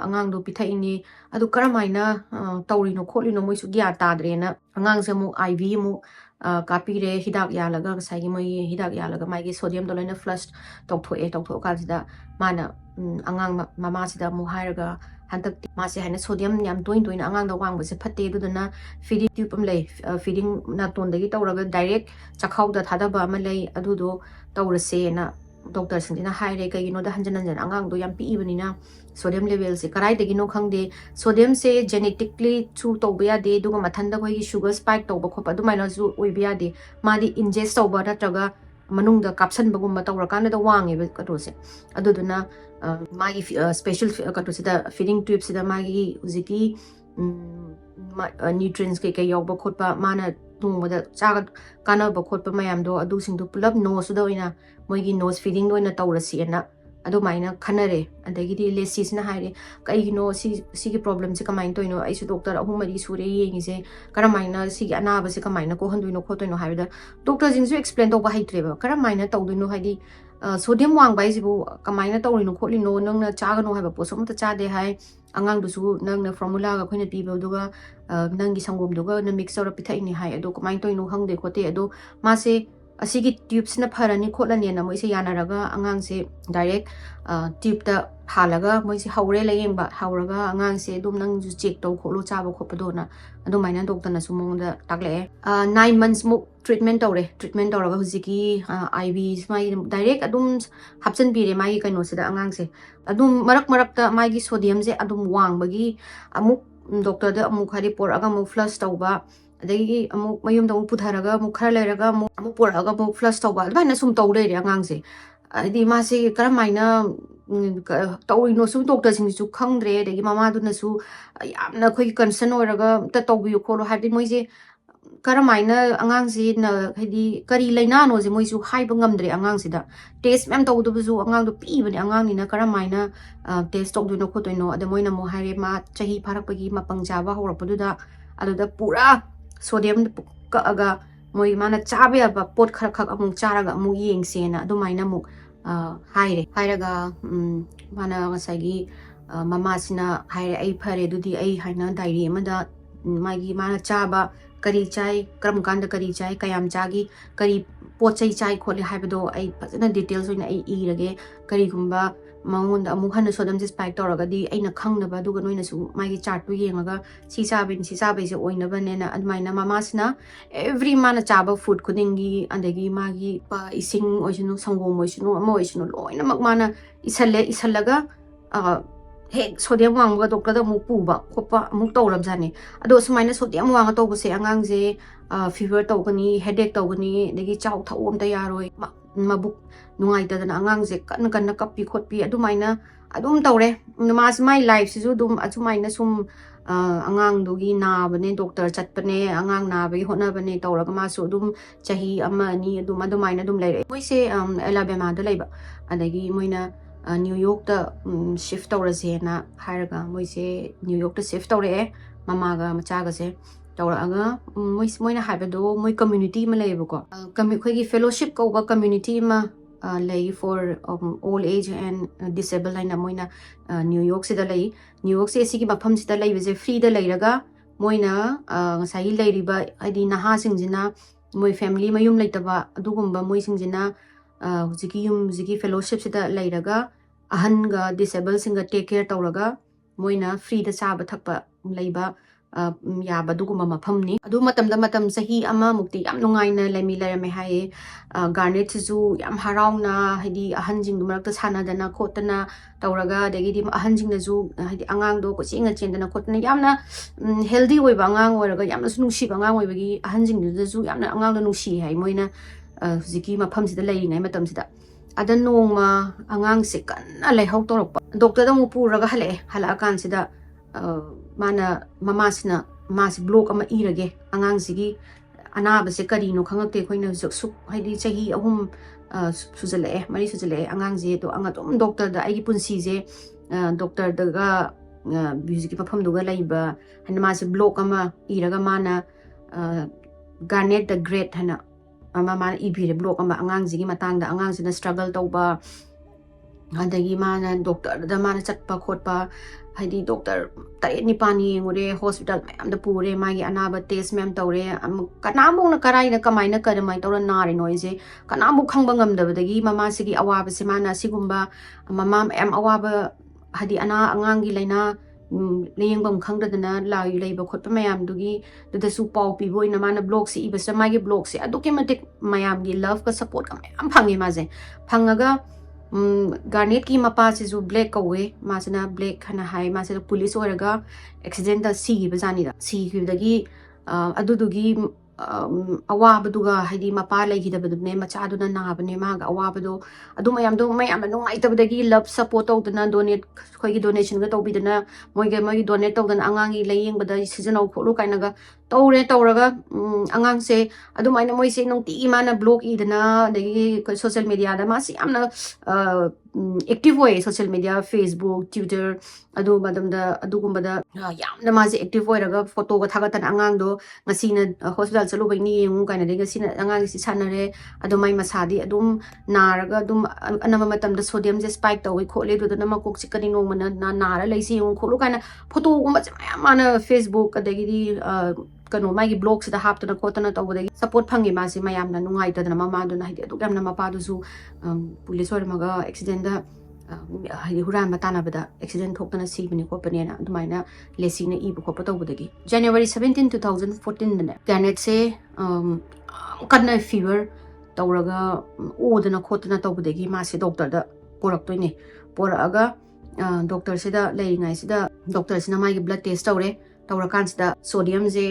angang do pitha ini adu kar maina tawri no kholi no moisu gya tadre na angang se mu IV mu kapire hidak yalaga sagi moi hidak yalaga magi sodium do lena flush tokthok ka sida mana angang mama sida mu hairaga hantak mase haina sodium yam toin angang da wang base phatte duduna feeding tube am lay feeding na ton dagi tawraga direct chakhau da thadaba ama lay adudo tawrase na doctor singina haire kayino da hanjan angang do yam pi ibani sodium level se karai dagi no khangde sodium se genetically chu tawbya de duga mathanda koi sugar spike tawba khopa du maina ju oibya de madi ingest tawba ratraga manungda caption bagum tawrakana da wange katose aduduna magi special katose da feeding tube sida magi uziki nutrients ke yawba khotpa mana tungboda chaga kana ba khotpa mayam do adu sing do pulap nose do ina moigi nose feeding do ina tawrasi na adu maina khanare adagi di lesis na haire kai no si gi problem se kamain to ino aisu doctor ahumari sure yengi se karamaina si gi anaba se kamaina ko handuino khotoino haida doctor jing su explain to ba haitreba karamaina tawduino haidi sodium wang bai jibu kamaina tawrino kholino nangna chagano haiba posom ta chade hai angang du su nangna formula ga khoina pibo duga nangi sangom duga na mix ora pitha ini hai ado kamain to ino hangde khote ado ma se asigi tubes na pharani kholani na moise yanaraga angang se direct tube ta halaga moise haure layengba hauraga angang se dum nang ju check to kholo chaba khopado na adu maina doctor na sumong da takle 9 months mo treatment tawraga hujiki IV mai direct adum hapchen bire mai kaino sida angang se adum marak ta mai gi sodium je adum wang bagi amuk doctor da amuk hari por aga mu flush tawba adagi amuk mayum da putharaga mu khara leraga mu poraga mu flush tawba adana sum tawle re angang se adi ma se karamaina tawino su doctor sing su khangdre adagi mama du na su yamna khoi concern oraga ta tawbi kholo hadi moi je karamaina angang si na hadi kari laina no je moi su haiba ngamdre angang si da test mem tawdu bu angang du pi bani angang ni na karamaina test tawdu khotoino ade moina mo haire ma chahi pharakpagi mapang jaba horapodu da aduda pura sodium ka aga moi mana chabe aba pot khar khak amung charaga amu yeng sena adu maina mu hairaga mana ngasagi mama sina haire ai phare dudi ai haina diary amada magi mana chaba kari chai kram kanda kari chai kayam chagi kari pochai chai khole haibado ai fazana details oina ai irage kari gumba ꯃꯉꯣꯟꯗ ꯑꯃꯨꯛ ꯍꯟꯅ ꯁꯣꯗꯤꯌꯝꯁꯦ ꯁ꯭ꯄꯥꯏꯛ ꯇꯧꯔꯒꯗꯤ ꯑꯩꯅ ꯈꯪꯅꯕ ꯑꯗꯨꯒ ꯅꯣꯏꯅꯁꯨ ꯃꯥꯒꯤ ꯆꯥꯔꯠꯇꯨ ꯌꯦꯡꯉꯒ ꯁꯤ ꯆꯥꯕꯩꯁꯦ ꯑꯣꯏꯅꯕꯅꯦꯅ ꯑꯗꯨꯃꯥꯏꯅ ꯃꯃꯥꯁꯤꯅ ꯑꯦꯚ꯭ꯔꯤ ꯃꯥꯅ ꯆꯥꯕ ꯐꯨꯗ ꯈꯨꯗꯤꯡꯒꯤ ꯑꯗꯒꯤ ꯃꯥꯒꯤ ꯏꯁꯤꯡ ꯑꯣꯏꯁꯅꯨ ꯁꯪꯒꯣꯝ ꯑꯣꯏꯁꯅꯨ ꯑꯃ ꯑꯣꯏꯁꯅꯨ ꯂꯣꯏꯅꯃꯛ ꯃꯥꯅ ꯏꯁꯜꯂꯒ ꯍꯦꯛ ꯁꯣꯗꯤꯌꯝ ꯋꯥꯡꯕꯒ ꯗꯣꯛꯇꯔꯗ ꯑꯃꯨꯛ ꯄꯨꯕ ꯈꯣꯠꯄ ꯑꯃꯨꯛ ꯇꯧꯔꯕꯖꯥꯠꯅꯤ ꯑꯗꯣ ꯁꯨꯃꯥꯏꯅ ꯁꯣꯗꯤꯌꯝ ꯋꯥꯡꯉ ꯇꯧꯕꯁꯦ ꯑꯉꯥꯡꯁꯦ ꯐꯤꯚꯔ ꯇꯧꯒꯅꯤ ꯍꯦꯗꯦꯛ ꯇꯧꯒꯅꯤ ꯑꯗꯒꯤ ꯆꯥꯎ ꯊꯛꯎ ꯑꯝꯇ ꯌꯥꯔꯣꯏ ꯃꯕꯨꯛ ꯅꯨꯡꯉꯥꯏꯇꯗꯅ ꯑꯉꯥꯡꯁꯦ ꯀꯟꯅ ꯀꯞꯄꯤ ꯈꯣꯠꯄꯤ ꯑꯗꯨꯃꯥꯏꯅ ꯑꯗꯨꯝ ꯇꯧꯔꯦ ꯃꯥꯁꯤ ꯃꯥꯏ ꯂꯥꯏꯐꯁꯤꯁꯨ ꯑꯗꯨꯝ ꯑꯁꯨꯃꯥꯏꯅ ꯁꯨꯝ ꯑꯉꯥꯡꯗꯨꯒꯤ ꯅꯥꯕꯅꯦ ꯗꯣꯛꯇꯔ ꯆꯠꯄꯅꯦ ꯑꯉꯥꯡ ꯅꯥꯕꯒꯤ ꯍꯣꯠꯅꯕꯅꯦ ꯇꯧꯔꯒ ꯃꯥꯁꯨ ꯑꯗꯨꯝ ꯆꯍꯤ ꯑꯃ ꯑꯅꯤ ꯑꯗꯨꯃꯥꯏꯅ ꯑꯗꯨꯝ ꯂꯩꯔꯛꯑꯦ ꯃꯣꯏꯁꯦ ꯑꯦꯂꯥꯕꯦꯃꯥꯗ ꯂꯩꯕ ꯑꯗꯒꯤ ꯃꯣꯏꯅ ꯅ꯭ꯌꯨ ꯌꯣꯔꯛꯇ ꯁꯤꯐ ꯇꯧꯔꯁꯦꯅ ꯍꯥꯏꯔꯒ ꯃꯣꯏꯁꯦ ꯅ꯭ꯌꯨ ꯌꯣꯔꯛꯇ ꯁꯤꯐ ꯇꯧꯔꯛꯑꯦ ꯃꯃꯥꯒ ꯃꯆꯥꯒꯁꯦ ꯇꯧꯔꯛꯑꯒ ꯃꯣꯏꯅ ꯍꯥꯏꯕꯗꯣ ꯃꯣꯏ ꯀꯝꯃ꯭ꯌꯨꯅꯤꯇꯤ ꯑꯃ ꯂꯩꯌꯦꯕꯀꯣ ꯑꯩꯈꯣꯏꯒꯤ ꯐꯦꯂꯣꯁꯤꯞ ꯀꯧꯕ ꯀꯝꯃ꯭ꯌꯨꯅꯤꯇꯤ ꯑꯃ ꯂꯩ for all age and disable ꯍꯥꯏꯅ ꯃꯣꯏꯅ ꯅ꯭ꯌꯨ ꯌꯣꯔꯛꯁꯤꯗ ꯂꯩ ꯅ꯭ꯌꯨ ꯌꯣꯔꯛꯁꯦ ꯁꯤꯒꯤ ꯃꯐꯝꯁꯤꯗ ꯂꯩꯕꯁꯦ ꯐ꯭ꯔꯤꯗ ꯂꯩꯔꯒ ꯃꯣꯏꯅ ꯉꯁꯥꯏꯒꯤ ꯂꯩꯔꯤꯕ ꯍꯥꯏꯗꯤ ꯅꯍꯥꯁꯤꯡꯁꯤꯅ ꯃꯣꯏ ꯐꯦꯃꯤꯂꯤ ꯃꯌꯨꯝ ꯂꯩꯇꯕ ꯑꯗꯨꯒꯨꯝꯕ ꯃꯣꯏꯁꯤꯡꯁꯤꯅ ꯍꯧꯖꯤꯛꯀꯤ ꯐꯦꯂꯣꯁꯤꯞꯁꯤꯗ ꯂꯩꯔꯒ ꯑꯍꯟꯒ ꯗꯤꯁꯦꯕꯜꯁꯤꯡꯒ ꯇꯦꯛ ꯀꯦꯌꯔ ꯇꯧꯔꯒ ꯃꯣꯏꯅ ꯐ꯭ꯔꯤꯗ ꯆꯥꯕ ꯊꯛꯄ ꯂꯩꯕ ꯌꯥꯕ ꯑꯗꯨꯒꯨꯝꯕ ꯃꯐꯝꯅꯤ ꯑꯗꯨ ꯃꯇꯝ ꯆꯍꯤ ꯑꯃꯃꯨꯛꯇꯤ ꯌꯥꯝ ꯅꯨꯡꯉꯥꯏꯅ ꯂꯩꯔꯝꯃꯦ ꯍꯥꯏꯌꯦ ꯒꯥꯔꯅꯦꯠꯁꯤꯁꯨ ꯌꯥꯝ ꯍꯔꯥꯎꯅ ꯍꯥꯏꯗꯤ ꯑꯍꯟꯁꯤꯡꯗꯨ ꯃꯔꯛꯇ ꯁꯥꯟꯅꯗꯅ ꯈꯣꯠꯇꯅ ꯇꯧꯔꯒ ꯑꯗꯒꯤꯗꯤ ꯑꯍꯟꯁꯤꯡꯅꯁꯨ ꯍꯥꯏꯗꯤ ꯑꯉꯥꯡꯗꯣ ꯀꯣꯏꯆꯦꯟꯒ ꯆꯦꯟꯗꯅ ꯈꯣꯠꯇꯅ ꯌꯥꯝꯅ ꯍꯦꯜꯗꯤ ꯑꯣꯏꯕ ꯑꯉꯥꯡ ꯑꯣꯏꯔꯒ ꯌꯥꯝꯅꯁꯨ ꯅꯨꯡꯁꯤꯕ ꯑꯉꯥꯡ ꯑꯣꯏꯕꯒꯤ ꯑꯍꯟꯁꯤꯡꯗꯨꯗꯁꯨ ꯌꯥꯝꯅ ꯑꯉꯥꯡꯗꯣ ꯅꯨꯡꯁꯤ ꯍꯥꯏ ꯃꯣꯏꯅ ꯍꯧꯖꯤꯛꯀꯤ ꯃꯐꯝꯁꯤꯗ ꯂꯩꯔꯤꯉꯩ ꯃꯇꯝꯁꯤꯗ ꯑꯗ ꯅꯣꯡꯃ ꯑꯉꯥꯡꯁꯦ ꯀꯟꯅ ꯂꯩꯍꯧ ꯇꯧꯔꯛꯄ ꯗꯣꯛꯇꯔꯗ ꯑꯃꯨꯛ ꯄꯨꯔꯒ ꯍꯜꯂꯛꯑꯀꯥꯟꯁꯤꯗ ꯃꯃꯥꯁꯤꯅ ꯃꯥꯁꯤ ꯕ꯭ꯂꯣꯛ ꯑꯃ ꯏꯔꯒꯦ ꯑꯉꯥꯡꯁꯤꯒꯤ ꯑꯅꯥꯕꯁꯦ ꯀꯔꯤꯅꯣ ꯈꯪꯉꯛꯇꯦ ꯑꯩꯈꯣꯏꯅ ꯍꯧꯖꯤꯛ ꯍꯥꯏꯗꯤ ꯆꯍꯤ 3 4 ꯁꯨꯖꯜꯂꯛꯑꯦ ꯑꯉꯥꯡꯁꯦ ꯑꯗꯣ ꯑꯗꯨꯝ ꯗꯣꯛꯇꯔꯗ ꯑꯩꯒꯤ ꯄꯨꯟꯁꯤꯁꯦ ꯗꯣꯛꯇꯔꯗꯒ ꯍꯧꯖꯤꯛꯀꯤ ꯃꯐꯝꯗꯨꯒ ꯂꯩꯕ ꯍꯥꯏꯅ ꯃꯥꯁꯦ ꯕ꯭ꯂꯣꯛ ꯑꯃ ꯏꯔꯒ ꯃꯥꯅ ꯒꯥꯔꯅꯦꯠ ꯗ ꯒ꯭ꯔꯦꯠ ꯍꯥꯏꯅ ꯃꯥꯅ ꯏꯕꯤꯔꯦ ꯕ꯭ꯂꯣꯛ ꯑꯃ ꯑꯉꯥꯡꯁꯤꯒꯤ ꯃꯇꯥꯡꯗ ꯑꯉꯥꯡꯁꯤꯅ ꯁ꯭ꯇ꯭ꯔꯒꯜ ꯇꯧꯕ ꯑꯗꯒꯤ ꯃꯥꯅ ꯗꯣꯛꯇꯔꯗ ꯃꯥꯅ ꯆꯠꯄ ꯈꯣꯠꯄ ꯍꯥꯏꯗꯤ ꯗꯣꯛꯇꯔ 7-9 ꯌꯦꯡꯉꯨꯔꯦ ꯍꯣꯁꯄꯤꯇꯥꯜ ꯃꯌꯥꯝꯗ ꯄꯨꯔꯦ ꯃꯥꯒꯤ ꯑꯅꯥꯕ ꯇꯦꯁ ꯃꯌꯥꯝ ꯇꯧꯔꯦ ꯀꯅꯥꯝꯐꯥꯎꯅ ꯀꯃꯥꯏꯅ ꯇꯧꯔ ꯅꯥꯔꯤꯅꯣ ꯑꯩꯁꯦ ꯀꯅꯥꯝꯐꯥꯎ ꯈꯪꯕ ꯉꯝꯗꯕꯗꯒꯤ ꯃꯃꯥꯁꯤꯒꯤ ꯑꯋꯥꯕꯁꯦ ꯃꯥꯅ ꯑꯁꯤꯒꯨꯝꯕ ꯃꯃꯥ ꯃꯌꯥꯝ ꯑꯋꯥꯕ ꯍꯥꯏꯗꯤ ꯑꯉꯥꯡꯒꯤ ꯂꯩꯅꯥ ꯂꯥꯌꯦꯡꯐꯝ ꯈꯪꯗꯗꯅ ꯂꯩꯕ ꯈꯣꯠꯄ ꯃꯌꯥꯝꯗꯨꯒꯤ ꯑꯗꯨꯗꯁꯨ ꯄꯥꯎ ꯄꯤꯕ ꯑꯣꯏꯅ ꯃꯥꯅ ꯕ꯭ꯂꯣꯛꯁꯦ ꯏꯕꯁꯤꯗ ꯃꯥꯒꯤ ꯕ꯭ꯂꯣꯛꯁꯦ ꯑꯗꯨꯛꯀꯤ ꯃꯇꯤꯛ ꯃꯌꯥꯝꯒꯤ ꯂꯚꯀ ꯁꯄꯣꯔꯠꯀ ꯃꯌꯥꯝ ꯐꯪꯉꯦ ꯃꯥꯁꯦ ꯐꯪꯉꯒ ꯒꯥꯔꯅꯦꯠꯀꯤ ꯃꯄꯥꯁꯤꯁꯨ ꯕ꯭ꯂꯦꯛ ꯀꯧꯋꯦ ꯃꯥꯁꯤꯅ ꯕ꯭ꯂꯦꯛ ꯍꯥꯏꯅ ꯍꯥꯏ ꯃꯥꯁꯤꯅ ꯄꯨꯂꯤꯁ ꯑꯣꯏꯔꯒ ꯑꯦꯛꯁꯤꯗꯦꯟꯇ ꯁꯤꯈꯤꯕꯖꯥꯠꯅꯤꯗ ꯁꯤꯈꯤꯕꯗꯒꯤ ꯑꯗꯨꯗꯨꯒꯤ ꯑꯋꯥꯕꯗꯨꯒ ꯍꯥꯏꯗꯤ ꯃꯄꯥ ꯂꯩꯈꯤꯗꯕꯗꯨꯅꯦ ꯃꯆꯥꯗꯨꯅ ꯅꯥꯕꯅꯦ ꯃꯥꯒ ꯑꯋꯥꯕꯗꯣ ꯑꯗꯨ ꯃꯌꯥꯝꯗꯣ ꯃꯌꯥꯝꯅ ꯅꯨꯡꯉꯥꯏꯇꯕꯗꯒꯤ ꯂꯚ ꯁꯄꯣꯔꯠ ꯇꯧꯗꯅ ꯑꯩꯈꯣꯏꯒꯤ ꯗꯣꯅꯦꯁꯟꯒ ꯇꯧꯕꯤꯗꯅ ꯃꯣꯏꯒꯤ ꯗꯣꯅꯦꯠ ꯇꯧꯗꯅ ꯑꯉꯥꯡꯒꯤ ꯂꯥꯌꯦꯡꯕꯗ ꯁꯤꯖꯤꯟꯅꯧ ꯈꯣꯠꯂꯨ ꯀꯥꯏꯅꯒ ꯇꯧꯔꯒ ꯑꯉꯥꯡꯁꯦ ꯑꯗꯨꯃꯥꯏꯅ ꯃꯣꯏꯁꯦ ꯅꯨꯡꯇꯤꯒꯤ ꯃꯥꯅ ꯕ꯭ꯂꯣꯛ ꯏꯗꯅ ꯑꯗꯒꯤ ꯁꯣꯁꯤꯌꯦꯜ ꯃꯦꯗꯤꯌꯥꯗ ꯃꯥꯁꯤ ꯌꯥꯝꯅ ꯑꯦꯛꯇꯤꯚ ꯑꯣꯏꯌꯦ ꯁꯣꯁꯤꯌꯦꯜ ꯃꯦꯗꯤꯌꯥ ꯐꯦꯁꯕꯨꯛ ꯇ꯭ꯋꯤꯇꯔ ꯑꯗꯨꯒꯨꯝꯕꯗ ꯌꯥꯝꯅ ꯃꯥꯁꯦ ꯑꯦꯛꯇꯤꯚ ꯑꯣꯏꯔꯒ ꯐꯣꯇꯣꯒ ꯊꯥꯒꯠꯇꯅ ꯑꯉꯥꯡꯗꯣ ꯉꯁꯤꯅ ꯍꯣꯁꯄꯤꯇꯥꯜ ꯆꯠꯂꯨꯕꯩꯅꯤ ꯌꯦꯡꯉꯨ ꯀꯥꯏꯅꯗꯒꯤ ꯉꯁꯤꯅ ꯑꯉꯥꯡꯁꯤ ꯁꯥꯟꯅꯔꯦ ꯑꯗꯣ ꯃꯥꯏ ꯃꯁꯥꯗꯤ ꯑꯗꯨꯝ ꯅꯥꯔꯒ ꯑꯗꯨꯝ ꯑꯅꯝꯕ ꯃꯇꯝꯗ ꯁꯣꯗꯤꯌꯝꯁꯦ ꯁ꯭ꯄꯥꯏꯛ ꯇꯧꯋꯤ ꯈꯣꯠꯂꯤ ꯑꯗꯨꯗꯨꯅ ꯃꯀꯣꯛ ꯆꯤꯛꯀꯅꯤ ꯅꯣꯡꯃꯅ ꯅꯥꯔ ꯂꯩꯁꯤ ꯌꯦꯡꯉꯨ ꯈꯣꯠꯂꯨ ꯀꯥꯏꯅ ꯐꯣꯇꯣꯒꯨꯝꯕꯁꯦ ꯃꯌꯥꯝ ꯃꯥꯅ ꯐꯦꯁꯕꯨꯛ ꯑꯗꯒꯤꯗꯤ ꯃꯥꯒꯤ ꯕ꯭ꯂꯣꯛꯁꯤꯗ ꯍꯥꯞꯇꯅ ꯈꯣꯠꯇꯅ ꯇꯧꯕꯗꯒꯤ ꯁꯄꯣꯔꯠ ꯐꯪꯉꯦ ꯃꯥꯁꯦ ꯃꯌꯥꯝꯅ ꯅꯨꯡꯉꯥꯏꯇꯗꯅ ꯃꯃꯥꯗꯨꯅ ꯍꯥꯏꯗꯤ ꯑꯗꯨꯛ ꯌꯥꯝꯅ ꯃꯄꯥꯗꯨꯁꯨ ꯄꯨꯂꯤꯁ ꯑꯣꯏꯔꯝꯃꯒ ꯑꯦꯛꯁꯤꯗꯦꯟꯗ ꯍꯥꯏꯗꯤ ꯍꯨꯔꯥꯟꯕ ꯇꯥꯟꯅꯕꯗ ꯑꯦꯛꯁꯤꯗꯦꯟ ꯊꯣꯛꯇꯅ ꯁꯤꯕꯅꯤ ꯈꯣꯠꯄꯅꯦꯅ ꯑꯗꯨꯃꯥꯏꯅ ꯂꯦꯁꯤꯅ ꯏꯕ ꯈꯣꯠꯄ ꯇꯧꯕꯗꯒꯤ January 17, 2014ꯗꯅꯦ ꯒꯥꯔꯅꯦꯠꯁꯦ ꯌꯥꯝ ꯀꯟꯅ ꯐꯤꯚꯔ ꯇꯧꯔꯒ ꯑꯣꯗꯅ ꯈꯣꯠꯇꯅ ꯇꯧꯕꯗꯒꯤ ꯃꯥꯁꯦ ꯗꯣꯛꯇꯔꯗ ꯄꯣꯔꯛꯇꯣꯏꯅꯦ ꯄꯣꯔꯛꯑꯒ ꯗꯣꯛꯇꯔꯁꯤꯗ ꯂꯩꯔꯤꯉꯩꯁꯤꯗ ꯗꯣꯛꯇꯔꯁꯤꯅ ꯃꯥꯒꯤ ꯕ꯭ꯂꯗ ꯇꯦꯁ ꯇꯧꯔꯀꯥꯟꯁꯤꯗ ꯁꯣꯗꯤꯌꯝꯁꯦ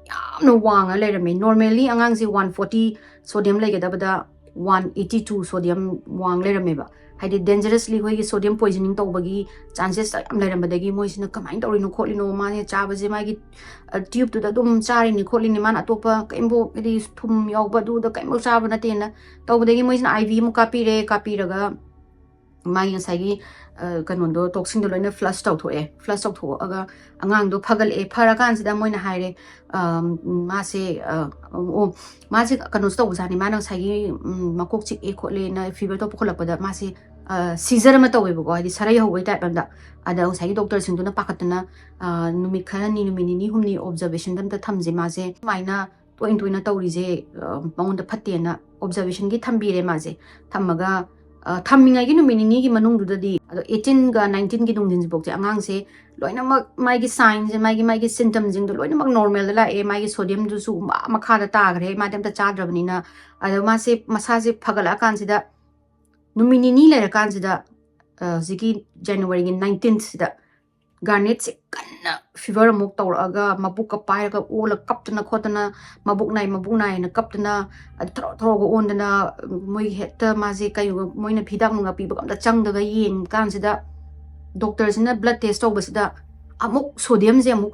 ꯌꯥꯝꯅ ꯋꯥꯡꯉ ꯂꯩꯔꯝꯃꯦ ꯅꯣꯔꯃꯦꯜꯂꯤ ꯑꯉꯥꯡꯁꯦ 140 ꯁꯣꯗꯤꯌꯝ ꯂꯩꯒꯗꯕꯗ 182 ꯁꯣꯗꯤꯌꯝ ꯋꯥꯡ ꯂꯩꯔꯝꯃꯦꯕ ꯍꯥꯏꯗꯤ ꯗꯦꯟꯖꯔꯁꯂꯤ ꯑꯩꯈꯣꯏꯒꯤ ꯁꯣꯗꯤꯌꯝ ꯄꯣꯏꯖꯅꯤꯡ ꯇꯧꯕꯒꯤ ꯆꯥꯟꯁꯦꯁ ꯌꯥꯝ ꯂꯩꯔꯝꯕꯗꯒꯤ ꯃꯣꯏꯁꯤꯅ ꯀꯃꯥꯏꯅ ꯇꯧꯔꯤꯅꯣ ꯈꯣꯠꯂꯤꯅೋ ꯃꯥꯅ ꯆꯥꯕꯁꯦ ꯃꯥꯒꯤ ꯇ꯭ꯌꯨꯕꯇꯨꯗ ꯑꯗꯨꯝ ꯆꯥꯔꯤꯅꯤ ꯈꯣꯠꯂꯤꯅꯤ ꯃꯥꯅ ꯑꯇꯣꯞꯄ ꯀꯩꯝꯕꯨ ꯍꯥꯏꯗꯤ ꯊꯨꯝ ꯌꯥꯎꯕ ꯑꯗꯨꯗ ꯀꯩꯝꯕꯨ ꯆꯥꯕ ꯅꯠꯇꯦꯅ ꯇꯧꯕꯗꯒꯤ ꯃꯣꯏꯁꯤꯅ IV ꯑꯃꯨꯛ ꯀꯥꯞꯄꯤꯔꯒ ꯃꯥꯒꯤ ꯉꯁꯥꯏꯒꯤ ꯇꯣꯛꯁꯤꯡꯗꯣ ꯂꯣꯏꯅ ꯐ꯭ꯂꯁ ꯇꯧꯊꯣꯛꯑꯒ ꯑꯉꯥꯡꯗꯣ ꯐꯒꯠꯂꯛꯑꯦ ꯐꯔꯀꯥꯟꯁꯤꯗ ꯃꯣꯏꯅ ꯍꯥꯏꯔꯦ ꯃꯥꯁꯦ ꯀꯩꯅꯣꯁꯨ ꯇꯧꯕꯖꯥꯠꯅꯤ ꯃꯥꯅ ꯉꯁꯥꯏꯒꯤ ꯃꯀꯣꯛ ꯆꯤꯛꯑꯦ ꯈꯣꯠꯂꯦꯅ ꯐꯤꯚꯔ ꯄꯨꯈꯠꯂꯛꯄꯗ ꯃꯥꯁꯦ ꯁꯤꯖꯔ ꯑꯃ ꯇꯧꯋꯦꯕꯀꯣ ꯍꯥꯏꯗꯤ ꯁꯔꯩ ꯍꯧꯕꯩ ꯇꯥꯏꯞ ꯑꯃꯗ ꯑꯗ ꯉꯁꯥꯏꯒꯤ ꯗꯣꯛꯇꯔꯁꯤꯡꯗꯨꯅ ꯄꯥꯈꯠꯇꯅ ꯅꯨꯃꯤꯠ ꯈꯔꯅꯤ ꯅꯨꯃꯤꯠ 2-3 ꯑꯣꯕꯖꯔꯕꯦꯁꯟꯗ ꯑꯝꯇ ꯊꯝꯁꯦ ꯃꯥꯁꯦ ꯁꯨꯃꯥꯏꯅ ꯇꯣꯏꯅ ꯇꯧꯔꯤꯁꯦ ꯃꯉꯣꯟꯗ ꯐꯠꯇꯦꯅ ꯑꯣꯕꯖꯔꯕꯦꯁꯟꯒꯤ ꯊꯝꯕꯤꯔꯦ ꯃꯥꯁꯦ ꯊꯝꯃꯒ ꯊꯝꯃꯤꯉꯩꯒꯤ ꯅꯨꯃꯤꯠ ꯅꯤꯅꯤꯒꯤ ꯃꯅꯨꯡꯗꯨꯗꯗꯤ ꯑꯗꯣ 18ꯒ 19ꯒꯤ ꯅꯨꯡꯊꯤꯟꯁꯤꯐꯥꯎꯁꯦ ꯑꯉꯥꯡꯁꯦ ꯂꯣꯏꯅꯃꯛ ꯃꯥꯒꯤ ꯁꯥꯏꯟꯁꯦ ꯃꯥꯒꯤ ꯁꯤꯝꯇꯝꯁꯤꯡꯗꯣ ꯂꯣꯏꯅꯃꯛ ꯅꯣꯔꯃꯦꯜꯗ ꯂꯥꯛꯑꯦ ꯃꯥꯒꯤ ꯁꯣꯗꯤꯌꯝꯗꯨꯁꯨ ꯃꯈꯥꯗ ꯇꯥꯈ꯭ꯔꯦ ꯃꯥꯗꯤ ꯑꯝꯇ ꯆꯥꯗ꯭ꯔꯕꯅꯤꯅ ꯑꯗꯣ ꯃꯥꯁꯦ ꯃꯁꯥꯁꯦ ꯐꯒꯠꯂꯛꯑꯀꯥꯟꯁꯤꯗ ꯅꯨꯃꯤꯠ ꯅꯤꯅꯤ ꯂꯩꯔꯀꯥꯟꯁꯤꯗ ꯍꯧꯖꯤꯛꯀꯤ ꯖꯅꯋꯥꯔꯤꯒꯤ 19ꯁꯤꯗ ꯒꯥꯔꯅꯦꯠꯁꯦ ꯀꯟꯅ ꯐꯤꯚꯔ ꯑꯃꯨꯛ ꯇꯧꯔꯛꯑꯒ ꯃꯕꯨꯛꯀ ꯄꯥꯏꯔꯒ ꯑꯣꯜꯂ ꯀꯞꯇꯅ ꯈꯣꯠꯇꯅ ꯃꯕꯨꯛ ꯅꯥꯏꯅ ꯀꯞꯇꯅ ꯊꯔꯣ ꯊꯔꯣꯒ ꯑꯣꯟꯗꯅ ꯃꯣꯏ ꯍꯦꯛꯇ ꯃꯥꯁꯦ ꯀꯩ ꯃꯣꯏꯅ ꯍꯤꯗꯥꯛ ꯅꯨꯡꯒ ꯄꯤꯕꯒ ꯑꯝꯇ ꯆꯪꯗꯒ ꯌꯦꯡꯕ ꯀꯥꯟꯁꯤꯗ ꯗꯣꯛꯇꯔꯁꯤꯅ ꯕ꯭ꯂꯗ ꯇꯦꯁ ꯇꯧꯕꯁꯤꯗ ꯑꯃꯨꯛ ꯁꯣꯗꯤꯌꯝꯁꯦ ꯑꯃꯨꯛ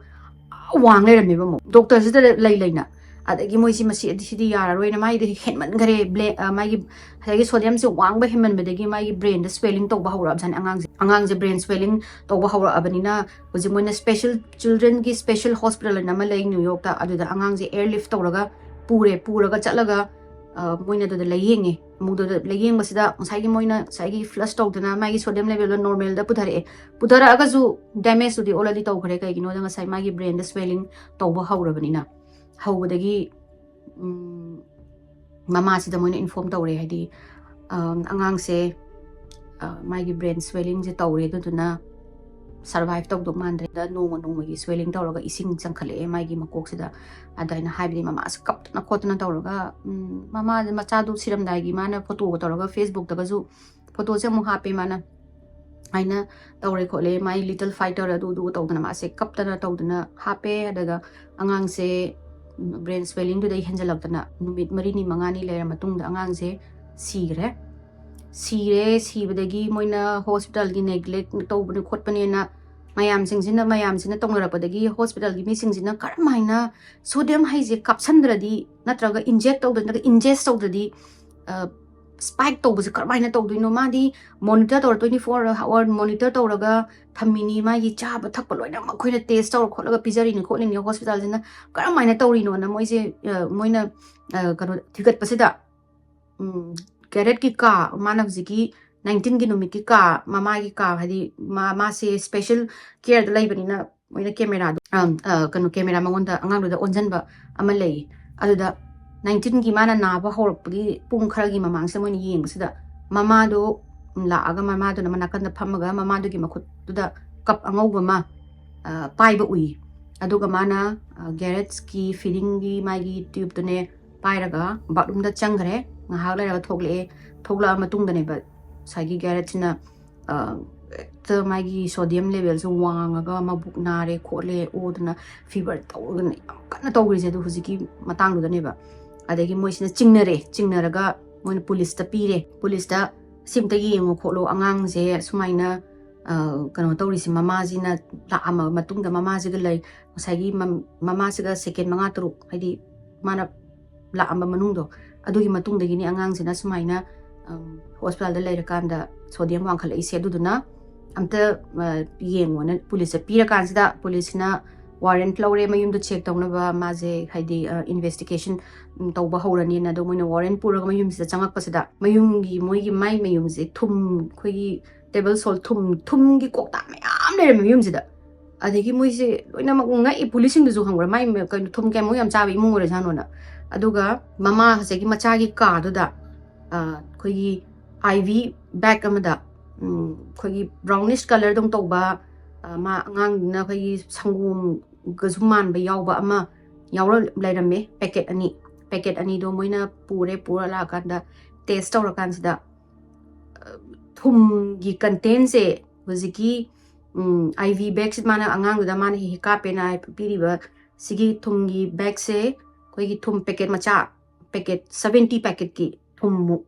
ꯋꯥꯡ ꯂꯩꯔꯝꯃꯦꯕ ꯑꯃꯨꯛ ꯗꯣꯛꯇꯔꯁꯤꯗ ꯂꯩꯅ ꯑꯗꯒꯤ ꯃꯣꯏꯁꯤ ꯁꯤꯗꯤ ꯌꯥꯔꯔꯣꯏꯅ ꯃꯥꯒꯤꯗꯤ ꯍꯦꯟꯃꯟꯈꯔꯦ ꯃꯥꯒꯤ ꯉꯁꯥꯏꯒꯤ ꯁꯣꯗꯤꯌꯝꯁꯦ ꯋꯥꯡꯕ ꯍꯦꯟꯃꯟꯕꯗꯒꯤ ꯃꯥꯒꯤ ꯕ꯭ꯔꯦꯟꯗ ꯁ꯭ꯋꯦꯂꯤꯡ ꯇꯧꯕ ꯍꯧꯔꯛꯑꯕꯖꯥꯠꯅꯤ ꯑꯉꯥꯡꯁꯦ ꯕ꯭ꯔꯦꯟ ꯁ꯭ꯋꯦꯂꯤꯡ ꯇꯧꯕ ꯍꯧꯔꯛꯑꯕꯅꯤꯅ ꯍꯧꯖꯤꯛ ꯃꯣꯏꯅ ꯆꯤꯜꯗ꯭ꯔꯦꯟꯒꯤ ꯁ꯭ꯄꯦꯁꯦꯜ ꯍꯣꯁꯄꯤꯇꯥꯜ ꯑꯃ ꯂꯩ ꯅ꯭ꯌꯨ ꯌꯣꯔꯛꯇ ꯑꯗꯨꯗ ꯑꯉꯥꯡꯁꯦ ꯑꯦꯌꯔꯂꯤꯐ ꯇꯧꯔꯒ ꯄꯨꯔꯒ ꯆꯠꯂꯒ ꯃꯣꯏꯅ ꯑꯗꯨꯗ ꯂꯥꯌꯦꯡꯉꯦ ꯑꯃꯨꯛꯗꯨꯗ ꯂꯥꯌꯦꯡꯕꯁꯤꯗ ꯉꯁꯥꯏꯒꯤ ꯐ꯭ꯂꯁ ꯇꯧꯗꯅ ꯃꯥꯒꯤ ꯁꯣꯗꯤꯌꯝ ꯂꯦꯚꯦꯜꯗꯣ ꯅꯣꯔꯃꯦꯜꯗ ꯄꯨꯊꯔꯛꯑꯒꯁꯨ ꯗꯦꯃꯦꯖꯇꯨꯗꯤ ꯑꯣꯜꯔꯦꯗꯤ ꯇꯧꯈ꯭ꯔꯦ ꯀꯩꯒꯤꯅꯣꯗ ꯉꯁꯥꯏ ꯃꯥꯒꯤ ꯕ꯭ꯔꯦꯟꯗ ꯁ꯭ꯋꯦꯂꯤꯡ ꯇꯧꯕ ꯍꯧꯔꯕꯅꯤ나 ꯍꯧꯕꯗꯒꯤ ꯃꯃꯥꯁꯤꯗ ꯃꯣꯏꯅ ꯏꯟꯐꯣꯔꯝ ꯇꯧꯔꯦ ꯍꯥꯏꯗꯤ ꯑꯉꯥꯡꯁꯦ ꯃꯥꯒꯤ ꯕ꯭ꯔꯦꯟ ꯁ꯭ꯋꯦꯂꯤꯡꯁꯦ ꯇꯧꯔꯦ ꯑꯗꯨꯗꯨꯅ ꯁꯔꯚꯥꯏꯚ ꯇꯧꯗꯧ ꯃꯥꯟꯗ꯭ꯔꯦꯗ ꯅꯣꯡꯃꯒꯤ ꯁ꯭ꯋꯦꯂꯤꯡ ꯇꯧꯔꯒ ꯏꯁꯤꯡ ꯆꯪꯈꯠꯂꯛꯑꯦ ꯃꯥꯒꯤ ꯃꯀꯣꯛꯁꯤꯗ ꯑꯗꯥꯏꯅ ꯍꯥꯏꯕꯗꯤ ꯃꯃꯥꯁꯦ ꯀꯞꯇꯅ ꯈꯣꯠꯇꯅ ꯇꯧꯔꯒ ꯃꯆꯥꯗꯨ ꯁꯤꯔꯝꯗꯥꯏꯒꯤ ꯃꯥꯅ ꯐꯣꯇꯣꯒ ꯇꯧꯔꯒ ꯐꯦꯁꯕꯨꯛꯇꯒꯁꯨ ꯐꯣꯇꯣꯁꯦ ꯑꯃꯨꯛ ꯍꯥꯞꯄꯦ ꯃꯥꯅ ꯍꯥꯏꯅ ꯇꯧꯔꯦ ꯈꯣꯠꯂꯦ ꯃꯥꯏ ꯂꯤꯇꯜ ꯐꯥꯏꯇꯔ ꯑꯗꯨ ꯇꯧꯗꯅ ꯃꯥꯁꯦ ꯀꯞꯇꯅ ꯇꯧꯗꯅ ꯍꯥꯞꯄꯦ ꯑꯗꯨꯒ ꯑꯉꯥꯡꯁꯦ ꯕ꯭ꯔꯦꯟ ꯁ꯭ꯋꯦꯂꯤꯡꯗꯨꯗꯩ ꯍꯦꯟꯖꯜꯂꯛꯇꯅ ꯅꯨꯃꯤꯠ 4ꯅꯤ 5ꯅꯤ ꯂꯩꯔ ꯃꯇꯨꯡꯗ ꯑꯉꯥꯡꯁꯦ ꯁꯤꯕꯗꯒꯤ ꯃꯣꯏꯅ ꯍꯣꯁꯄꯤꯇꯥꯜꯒꯤ ꯅꯦꯒ꯭ꯂꯦꯛ ꯇꯧꯕꯅꯤ ꯈꯣꯠꯄꯅꯦꯅ ꯃꯌꯥꯝꯁꯤꯅ ꯇꯧꯅꯔꯛꯄꯗꯒꯤ ꯍꯣꯁꯄꯤꯇꯥꯜꯒꯤ ꯃꯤꯁꯤꯡꯁꯤꯅ ꯀꯔꯝꯍꯥꯏꯅ ꯁꯣꯗꯤꯌꯝ ꯍꯩꯁꯦ ꯀꯥꯞꯁꯟꯗ꯭ꯔꯗꯤ ꯅꯠꯇ꯭ꯔꯒ ꯏꯟꯖꯦꯁ ꯇꯧꯗ꯭ꯔꯗꯤ ꯁ꯭ꯄꯥꯏꯛ ꯇꯧꯕꯁꯦ ꯀꯔꯝꯍꯥꯏꯅ ꯇꯧꯗꯣꯏꯅꯣ ꯃꯥꯗꯤ ꯃꯣꯅꯤꯇꯔ ꯇꯧꯔ 24 ꯑꯋꯥꯔ ꯃꯣꯅꯤꯇꯔ ꯇꯧꯔꯒ ꯊꯝꯃꯤꯅꯤ ꯃꯥꯒꯤ ꯆꯥꯕ ꯊꯛꯄ ꯂꯣꯏꯅꯃꯛ ꯑꯩꯈꯣꯏꯅ ꯇꯦꯁ ꯇꯧꯔ ꯈꯣꯠꯂꯒ ꯄꯤꯖꯔꯤꯅꯤ ꯈꯣꯠꯂꯤꯅꯤ ꯍꯣꯁꯄꯤꯇꯥꯜꯁꯤꯅ ꯀꯔꯝꯍꯥꯏꯅ ꯇꯧꯔꯤꯅꯣꯅ ꯃꯣꯏꯅ ꯀꯩꯅꯣ ꯊꯤꯒꯠꯄꯁꯤꯗ ꯒꯦꯔꯦꯠꯀꯤ ꯀꯥ ꯃꯥꯅ ꯍꯧꯖꯤꯛꯀꯤ 19ꯒꯤ ꯅꯨꯃꯤꯠꯀꯤ ꯀꯥ ꯃꯃꯥꯒꯤ ꯀꯥ ꯍꯥꯏꯗꯤ ꯃꯥꯁꯦ ꯁ꯭ꯄꯦꯁꯦꯜ ꯀꯦꯌꯔꯗ ꯂꯩꯕꯅꯤꯅ ꯃꯣꯏꯅ ꯀꯦꯃꯦꯔꯥ ꯃꯉꯣꯟꯗ ꯑꯉꯥꯡꯗꯨꯗ ꯑꯣꯟꯁꯤꯟꯕ ꯑꯃ ꯂꯩ ꯑꯗꯨꯗ 19ꯒꯤ ꯃꯥꯅ ꯅꯥꯕ ꯍꯧꯔꯛꯄꯒꯤ ꯄꯨꯡ ꯈꯔꯒꯤ ꯃꯃꯥꯡꯁꯤꯗ ꯃꯣꯏꯅ ꯌꯦꯡꯕꯁꯤda ꯃꯃꯥꯗꯣ ꯂꯥꯛꯑꯒ ꯃꯃꯥꯗꯨꯅ ꯃꯅꯥꯀꯟꯗ ꯐꯝꯃꯒ ꯃꯃꯥꯗꯨꯒꯤ ꯃꯈꯨꯠꯇꯨꯗ ꯀꯞ ꯑꯉꯧꯕ ꯑꯃ ꯄꯥꯏꯕ ꯎꯏ ꯑꯗꯨꯒ ꯃꯥꯅ ꯒꯦꯔꯦꯠꯁꯀꯤ ꯐꯤꯗꯤꯡꯒꯤ ꯃꯥꯒꯤ ꯇ꯭ꯌꯨꯕꯇꯨꯅꯦ ꯄꯥꯏꯔꯒ ꯕꯥꯠꯔꯨꯝꯗ ꯆꯪꯈ꯭ꯔꯦ ꯉꯥꯏꯍꯥꯛ ꯂꯩꯔꯒ ꯊꯣꯛꯂꯛꯑ ꯃꯇꯨꯡꯗꯅꯦꯕ ꯉꯁꯥꯏꯒꯤ ꯒꯦꯔꯦꯠꯁꯤꯅ ꯍꯦꯛꯇ ꯃꯥꯒꯤ ꯁꯣꯗꯤꯌꯝ ꯂꯦꯚꯦꯜꯁꯦ ꯋꯥꯡꯉꯒ ꯃꯕꯨꯛ ꯅꯥꯔꯦ ꯈꯣꯠꯂꯦ ꯑꯣꯗꯅ ꯐꯤꯚꯔ ꯇꯧꯔꯒꯅ ꯌꯥꯝ ꯀꯟꯅ ꯇꯧꯈ꯭ꯔꯤꯁꯦ ꯑꯗꯨ ꯍꯧꯖꯤꯛꯀꯤ ꯃꯇꯥꯡꯗꯨꯗꯅꯦꯕ ꯑꯗꯒꯤ ꯃꯣꯏꯁꯤꯅ ꯆꯤꯡꯅꯔꯒ ꯃꯣꯏꯅ ꯄꯨꯂꯤꯁꯇ ꯄꯤꯔꯦ ꯄꯨꯂꯤꯁꯇ ꯁꯤꯝꯇ ꯌꯦꯡꯉꯣ ꯈꯣꯠꯂꯣ ꯑꯉꯥꯡꯁꯦ ꯁꯨꯃꯥꯏꯅ ꯀꯩꯅꯣ ꯇꯧꯔꯤꯁꯤ ꯃꯃꯥꯁꯤꯅ ꯂꯥꯛꯑꯝꯃ ꯃꯇꯨꯡꯗ ꯃꯃꯥꯁꯤꯒ ꯂꯩ ꯉꯁꯥꯏꯒꯤ ꯃꯃꯥꯁꯤꯒ ꯁꯦꯀꯦꯟ 5-6 ꯍꯥꯏꯗꯤ ꯃꯥꯅ ꯂꯥꯛꯑꯝꯕ ꯃꯅꯨꯡꯗꯣ ꯑꯗꯨꯒꯤ ꯃꯇꯨꯡꯗꯒꯤꯅꯤ ꯑꯉꯥꯡꯁꯤꯅ ꯁꯨꯃꯥꯏꯅ ꯍꯣꯁꯄꯤꯇꯥꯜꯗ ꯂꯩꯔꯀꯥꯟꯗ ꯁꯣꯗꯤꯌꯝ ꯋꯥꯡꯈꯠꯂꯛꯏꯁꯦ ꯑꯗꯨꯗꯨꯅ ꯑꯝꯇ ꯌꯦꯡꯉꯣꯅ ꯄꯨꯂꯤꯁꯇ ꯄꯤꯔꯀꯥꯟꯁꯤꯗ ꯄꯨꯂꯤꯁꯅ ꯋꯥꯔꯦꯟꯠ ꯂꯧꯔꯦ ꯃꯌꯨꯝꯗ ꯆꯦꯛ ꯇꯧꯅꯕ ꯃꯥꯁꯦ ꯍꯥꯏꯗꯤ ꯏꯟꯚꯦꯁꯇꯤꯒꯦꯁꯟ ꯇꯧꯕ ꯍꯧꯔꯅꯤꯅ ꯑꯗꯣ ꯃꯣꯏꯅ ꯋꯥꯔꯦꯟꯠ ꯄꯨꯔꯒ ꯃꯌꯨꯝꯁꯤꯗ ꯆꯪꯉꯛꯄꯁꯤꯗ ꯃꯣꯏꯒꯤ ꯃꯥꯏ ꯃꯌꯨꯝꯁꯦ ꯑꯩꯈꯣꯏꯒꯤ ꯇꯦꯕꯜ ꯁꯣꯜ ꯊꯨꯝꯒꯤ ꯀꯣꯛꯇꯥ ꯃꯌꯥꯝ ꯂꯩꯔꯝꯃꯦ ꯃꯌꯨꯝꯁꯤꯗ ꯑꯗꯒꯤ ꯃꯣꯏꯁꯦ ꯂꯣꯏꯅꯃꯛ ꯉꯛꯏ ꯄꯨꯂꯤꯁꯁꯤꯡꯗꯨꯁꯨ ꯈꯪꯕ꯭ꯔꯥ ꯃꯥꯏ ꯀꯩꯅꯣ ꯊꯨꯝ ꯀꯌꯥꯃꯨꯛ ꯌꯥꯝ ꯆꯥꯕ ꯏꯃꯨꯡ ꯑꯣꯏꯔꯖꯥꯠꯅꯣꯅ ꯑꯗꯨꯒ ꯃꯃꯥ ꯉꯁꯥꯏꯒꯤ ꯃꯆꯥꯒꯤ ꯀꯥꯗꯨꯗ ꯑꯩꯈꯣꯏꯒꯤ IV ꯕꯦꯛ ꯑꯃꯗ ꯑꯩꯈꯣꯏꯒꯤ ꯕ꯭ꯔꯥꯎꯅꯤꯁ ꯀꯂꯔꯗꯧ ꯇꯧꯕ ꯃꯥ ꯑꯉꯥꯡꯗꯨꯅ ꯑꯩꯈꯣꯏꯒꯤ ꯁꯪꯒꯣꯝꯒꯁꯨ ꯃꯥꯟꯕ ꯌꯥꯎꯕ ꯑꯃ ꯌꯥꯎꯔ ꯂꯩꯔꯝꯃꯦ ꯄꯦꯀꯦꯠ ꯑꯅꯤꯗꯣ ꯃꯣꯏꯅ ꯄꯨꯔ ꯂꯥꯛꯑꯀꯥꯟꯗ ꯇꯦꯁ ꯇꯧꯔꯀꯥꯟꯁꯤꯗ ꯊꯨꯝꯒꯤ ꯀꯟꯇꯦꯟꯁꯦ ꯍꯧꯖꯤꯛꯀꯤ IV ꯕꯦꯛꯁꯤ ꯃꯥꯅ ꯑꯉꯥꯡꯗꯨꯗ ꯃꯥꯅ ꯍꯦꯛ ꯀꯥꯞꯄꯦꯅ ꯄꯤꯔꯤꯕ ꯁꯤꯒꯤ ꯊꯨꯝꯒꯤ ꯕꯦꯛꯁꯦ ꯑꯩꯈꯣꯏꯒꯤ ꯊꯨꯝ ꯄꯦꯀꯦꯠ ꯃꯆꯥ ꯄꯦꯀꯦꯠ 70 ꯄꯦꯀꯦꯠꯀꯤ ꯊꯨꯝꯃꯨꯛ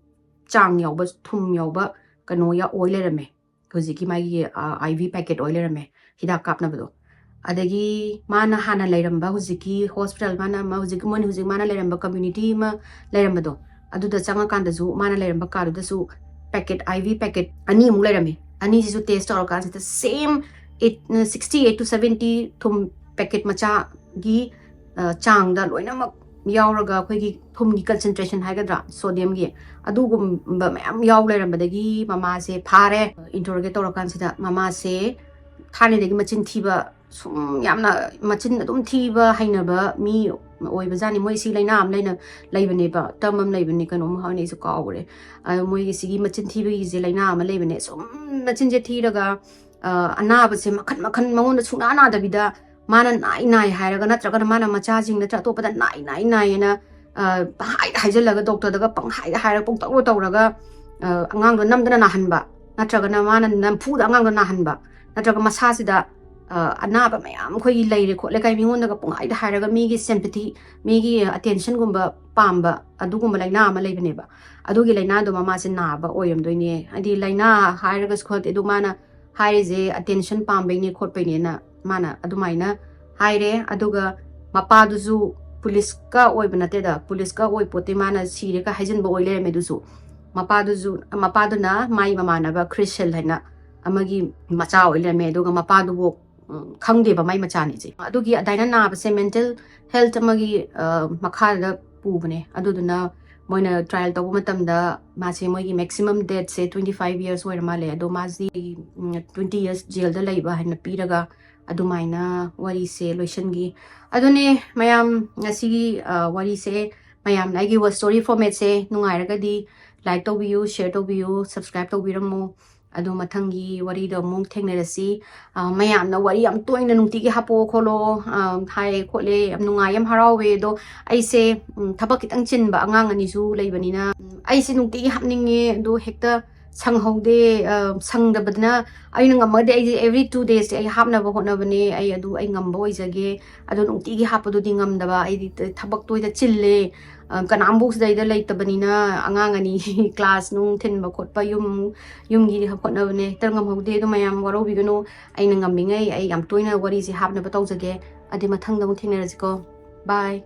ꯆꯥꯡ ꯌꯥꯎꯕ ꯊꯨꯝ ꯌꯥꯎꯕ ꯀꯩꯅꯣ ꯑꯣꯏ ꯂꯩꯔꯝꯃꯦ ꯍꯧꯖꯤꯛꯀꯤ ꯃꯥꯒꯤ IV ꯄꯦꯀꯦꯠ ꯑꯣꯏ ꯂꯩꯔꯝꯃꯦ ꯍꯤꯗꯥꯛ ꯀꯥꯞꯅꯕꯗꯣ ꯑꯗꯒꯤ ꯃꯥꯅ ꯍꯥꯟꯅ ꯂꯩꯔꯝꯕ ꯍꯧꯖꯤꯛꯀꯤ ꯍꯣꯁꯄꯤꯇꯥꯜ ꯃꯥꯅ ꯍꯧꯖꯤꯛ ꯃꯥꯅ ꯂꯩꯔꯝꯕ ꯀꯝꯃ꯭ꯌꯨꯅꯤꯇꯤ ꯑꯃ ꯂꯩꯔꯝꯕꯗꯣ ꯑꯗꯨꯗ ꯆꯪꯉꯀꯥꯟꯗꯁꯨ ꯃꯥꯅ ꯂꯩꯔꯝꯕ ꯀꯥꯗꯨꯗꯁꯨ ꯄꯦꯀꯦꯠ IV ꯄꯦꯀꯦꯠ ꯑꯅꯤꯃꯨꯛ ꯂꯩꯔꯝꯃꯦ ꯑꯅꯤꯁꯤꯁꯨ ꯇꯦꯁ ꯇꯧꯔꯀꯥꯟꯁꯤꯗ ꯁꯦꯝ 68 to 70 ꯊꯨꯝ ꯄꯦꯀꯦꯠ ꯃꯆꯥꯒꯤ ꯆꯥꯡꯗ ꯂꯣꯏꯅꯃꯛ ꯌꯥꯎꯔꯒ ꯑꯩꯈꯣꯏꯒꯤ ꯊꯨꯝꯒꯤ ꯀꯟꯁꯦꯟꯇ꯭ꯔꯦꯁꯟ ꯍꯥꯏꯒꯗ꯭ꯔꯥ ꯁꯣꯗꯤꯌꯝꯒꯤ ꯑꯗꯨꯒꯨꯝꯕ ꯃꯌꯥꯝ ꯌꯥꯎ ꯂꯩꯔꯝꯕꯗꯒꯤ ꯃꯃꯥꯁꯦ ꯐꯥꯔꯦ ꯏꯟꯇꯔꯣꯒꯦꯠ ꯇꯧꯔꯀꯥꯟꯁꯤꯗ ꯃꯃꯥꯁꯦ ꯊꯥꯏꯅꯗꯒꯤ ꯃꯆꯤꯟ ꯊꯤꯕ ꯁꯨꯝ ꯌꯥꯝꯅ ꯃꯆꯤꯟ ꯑꯗꯨꯝ ꯊꯤꯕ ꯍꯩꯅꯕ ꯃꯤ ꯑꯣꯏꯕꯖꯥꯠꯅꯤ ꯃꯣꯏ ꯁꯤ ꯂꯩꯅꯥ ꯑꯃ ꯂꯩꯕꯅꯦꯕ ꯇꯔꯝ ꯑꯃ ꯂꯩꯕꯅꯦ ꯀꯩꯅꯣꯝ ꯍꯥꯏꯅ ꯑꯩꯁꯨ ꯀꯥꯎꯈ꯭ꯔꯦ ꯃꯣꯏꯒꯤ ꯁꯤꯒꯤ ꯃꯆꯤꯟ ꯊꯤꯕꯒꯤꯁꯦ ꯂꯩꯅꯥ ꯑꯃ ꯂꯩꯕꯅꯦ ꯁꯨꯝ ꯃꯆꯤꯟꯁꯦ ꯊꯤꯔꯒ ꯑꯅꯥꯕꯁꯦ ꯃꯈꯟ ꯃꯈꯟ ꯃꯉꯣꯟꯗ ꯁꯨꯡꯅꯥ ꯅꯥꯗꯕꯤꯗ ꯃꯥꯅ ꯅꯥꯏ ꯍꯥꯏꯔꯒ ꯅꯠꯇ꯭ꯔꯒꯅ ꯃꯥꯅ ꯃꯆꯥꯁꯤꯡ ꯅꯠꯇ꯭ꯔ ꯑꯇꯣꯞꯄꯗ ꯅꯥꯏꯌꯦꯅ ꯄꯪꯍꯥꯏꯗ ꯍꯥꯏꯖꯤꯜꯂꯒ ꯗꯣꯛꯇꯔꯗꯒ ꯄꯪꯍꯥꯏꯗ ꯍꯥꯏꯔꯒ ꯄꯨꯡꯇꯧꯗ ꯇꯧꯔꯒ ꯑꯉꯥꯡꯗꯣ ꯅꯝꯗꯅ ꯅꯥꯍꯟꯕ ꯅꯠꯇ꯭ꯔꯒꯅ ꯃꯥꯅ ꯅꯝꯐꯨꯗ ꯑꯉꯥꯡꯗꯣ ꯅꯥꯍꯟꯕ ꯅꯠꯇ꯭ꯔꯒ ꯃꯁꯥꯁꯤꯗ ꯑꯅꯥꯕ ꯃꯌꯥꯝ ꯑꯩꯈꯣꯏꯒꯤ ꯂꯩꯔꯦ ꯈꯣꯠꯂꯦ ꯀꯥꯏ ꯃꯤꯉꯣꯟꯗꯒ ꯄꯨꯡꯍꯥꯏꯗ ꯍꯥꯏꯔꯒ ꯃꯤꯒꯤ ꯁꯦꯝꯄꯦꯊꯤ ꯃꯤꯒꯤ ꯑꯇꯦꯟꯁꯟꯒꯨꯝꯕ ꯄꯥꯝꯕ ꯑꯗꯨꯒꯨꯝꯕ ꯂꯩꯅꯥ ꯑꯃ ꯂꯩꯕꯅꯦꯕ ꯑꯗꯨꯒꯤ ꯂꯩꯅꯥꯗꯣ ꯃꯃꯥꯁꯦ ꯅꯥꯕ ꯑꯣꯏꯔꯝꯗꯣꯏꯅꯦ ꯍꯥꯏꯗꯤ ꯂꯩꯅꯥ ꯍꯥꯏꯔꯒꯁꯨ ꯈꯣꯠꯇꯦ ꯑꯗꯨ ꯃꯥꯅ ꯍꯥꯏꯔꯤꯁꯦ ꯑꯇꯦꯟꯁꯟ ꯄꯥꯝꯕꯩꯅꯦ ꯈꯣꯠꯄꯩꯅꯦꯅ ꯃꯥꯅ ꯑꯗꯨꯃꯥꯏꯅ ꯍꯥꯏꯔꯦ ꯑꯗꯨꯒ ꯃꯄꯥꯗꯨꯁꯨ ꯄꯨꯂꯤꯁꯀ ꯑꯣꯏꯕ ꯅꯠꯇꯦꯗ ꯄꯨꯂꯤꯁꯀ ꯑꯣꯏ ꯄꯣꯠꯇꯦ ꯃꯥꯅ ꯁꯤꯔꯦꯒ ꯍꯥꯏꯖꯤꯟꯕ ꯑꯣꯏ ꯂꯩꯔꯝꯃꯦ ꯑꯗꯨꯁꯨ ꯃꯄꯥꯗꯨꯅ ꯃꯥꯏ ꯃꯃꯥꯟꯅꯕ ꯈ꯭ꯔꯤꯁꯦꯜ ꯍꯥꯏꯅ ꯑꯃꯒꯤ ꯃꯆꯥ ꯑꯣꯏ ꯂꯩꯔꯝꯃꯦ ꯑꯗꯨꯒ ꯃꯄꯥꯗꯨꯕꯨ ꯈꯪꯗꯦꯕ ꯃꯥꯏ ꯃꯆꯥꯅꯤꯁꯦ ꯑꯗꯨꯒꯤ ꯑꯗꯥꯏꯅ ꯅꯥꯕꯁꯦ ꯃꯦꯟꯇꯦꯜ ꯍꯦꯜꯊ ꯑꯃꯒꯤ ꯃꯈꯥꯗ ꯄꯨꯕꯅꯦ ꯑꯗꯨꯗꯨꯅ ꯃꯣꯏꯅ ꯇ꯭ꯔꯥꯏꯜ ꯇꯧꯕ ꯃꯇꯝꯗ ꯃꯥꯁꯦ ꯃꯣꯏꯒꯤ ꯃꯦꯛꯁꯤꯃꯝ ꯗꯦꯠꯁꯦ 25 years ꯑꯣꯏꯔ ꯃꯥꯜꯂꯦ ꯑꯗꯣ ꯃꯥꯁꯤ 20 years ꯖꯦꯜꯗ ꯂꯩꯕ ꯍꯥꯏꯅ ꯄꯤꯔꯒ ꯑꯗꯨꯃꯥꯏꯅ ꯋꯥꯔꯤꯁꯦ ꯂꯣꯏꯁꯤꯟꯈꯤ ꯑꯗꯨꯅꯦ ꯃꯌꯥꯝ ꯉꯁꯤꯒꯤ ꯋꯥꯔꯤꯁꯦ ꯃꯌꯥꯝꯅ ꯑꯩꯒꯤ ꯁ꯭ꯇꯣꯔꯤ ꯐꯣꯔꯃꯦꯠꯁꯦ ꯅꯨꯡꯉꯥꯏꯔꯒꯗꯤ ꯂꯥꯏꯛ ꯇꯧꯕꯤꯌꯨ ꯁꯦꯌꯔ ꯇꯧꯕꯤꯌꯨ ꯁꯕꯁꯀ꯭ꯔꯥꯏꯕ ꯇꯧꯕꯤꯔꯝꯃꯨ ꯑꯗꯣ ꯃꯊꯪꯒꯤ ꯋꯥꯔꯤꯗ ꯑꯃꯨꯛ ꯊꯦꯡꯅꯔꯁꯤ ꯃꯌꯥꯝꯅ ꯋꯥꯔꯤ ꯌꯥꯝ ꯇꯣꯏꯅ ꯅꯨꯡꯇꯤꯒꯤ ꯍꯥꯞꯄꯛꯑꯣ ꯈꯣꯠꯂꯣ ꯍꯥꯏ ꯈꯣꯠꯂꯦ ꯌꯥꯝ ꯅꯨꯡꯉꯥꯏ ꯌꯥꯝ ꯍꯔꯥꯎꯋꯦ ꯑꯗꯣ ꯑꯩꯁꯦ ꯊꯕꯛ ꯈꯤꯇꯪ ꯆꯤꯟꯕ ꯑꯉꯥꯡ ꯑꯅꯤꯁꯨ ꯂꯩꯕꯅꯤꯅ ꯑꯩꯁꯦ ꯅꯨꯡꯇꯤꯒꯤ ꯍꯥꯞꯅꯤꯡꯉꯦ ꯑꯗꯣ ꯍꯦꯛꯇ ꯁꯪꯍꯧꯗꯦ ꯁꯪꯗꯕꯗꯅ ꯑꯩꯅ ꯉꯝꯃꯒꯗꯤ ꯑꯩꯁꯦ every 2 days ꯑꯩ ꯍꯥꯞꯅꯕ ꯍꯣꯠꯅꯕꯅꯦ ꯑꯩ ꯉꯝꯕ ꯑꯣꯏꯖꯒꯦ ꯑꯗꯣ ꯅꯨꯡꯇꯤꯒꯤ ꯍꯥꯞꯄꯗꯨꯗꯤ ꯉꯝꯗꯕ ꯑꯩꯗꯤ ꯊꯕꯛ ꯇꯣꯏꯗ ꯆꯤꯜꯂꯦ ꯀꯅꯥꯝꯕꯨ ꯁꯤꯗꯩꯗ ꯂꯩꯇꯕꯅꯤꯅ ꯑꯉꯥꯡ ꯑꯅꯤ ꯀ꯭ꯂꯥꯁ ꯅꯨꯡ ꯊꯤꯟꯕ ꯈꯣꯠꯄ ꯌꯨꯝꯒꯤ ꯍꯣꯠꯅꯕꯅꯦ ꯍꯦꯛꯇ ꯉꯝꯍꯧꯗꯦ ꯑꯗꯣ ꯃꯌꯥꯝ ꯋꯥꯔꯧꯕꯤꯒꯅꯨ ꯑꯩꯅ ꯉꯝꯃꯤꯉꯩ ꯑꯩ ꯌꯥꯝ ꯇꯣꯏꯅ ꯋꯥꯔꯤꯁꯦ ꯍꯥꯞꯅꯕ ꯇꯧꯖꯒꯦ ꯑꯗꯨꯗꯤ ꯃꯊꯪꯗ ꯑꯃꯨꯛ ꯊꯦꯡꯅꯔꯁꯤꯀꯣ ꯕꯥꯏ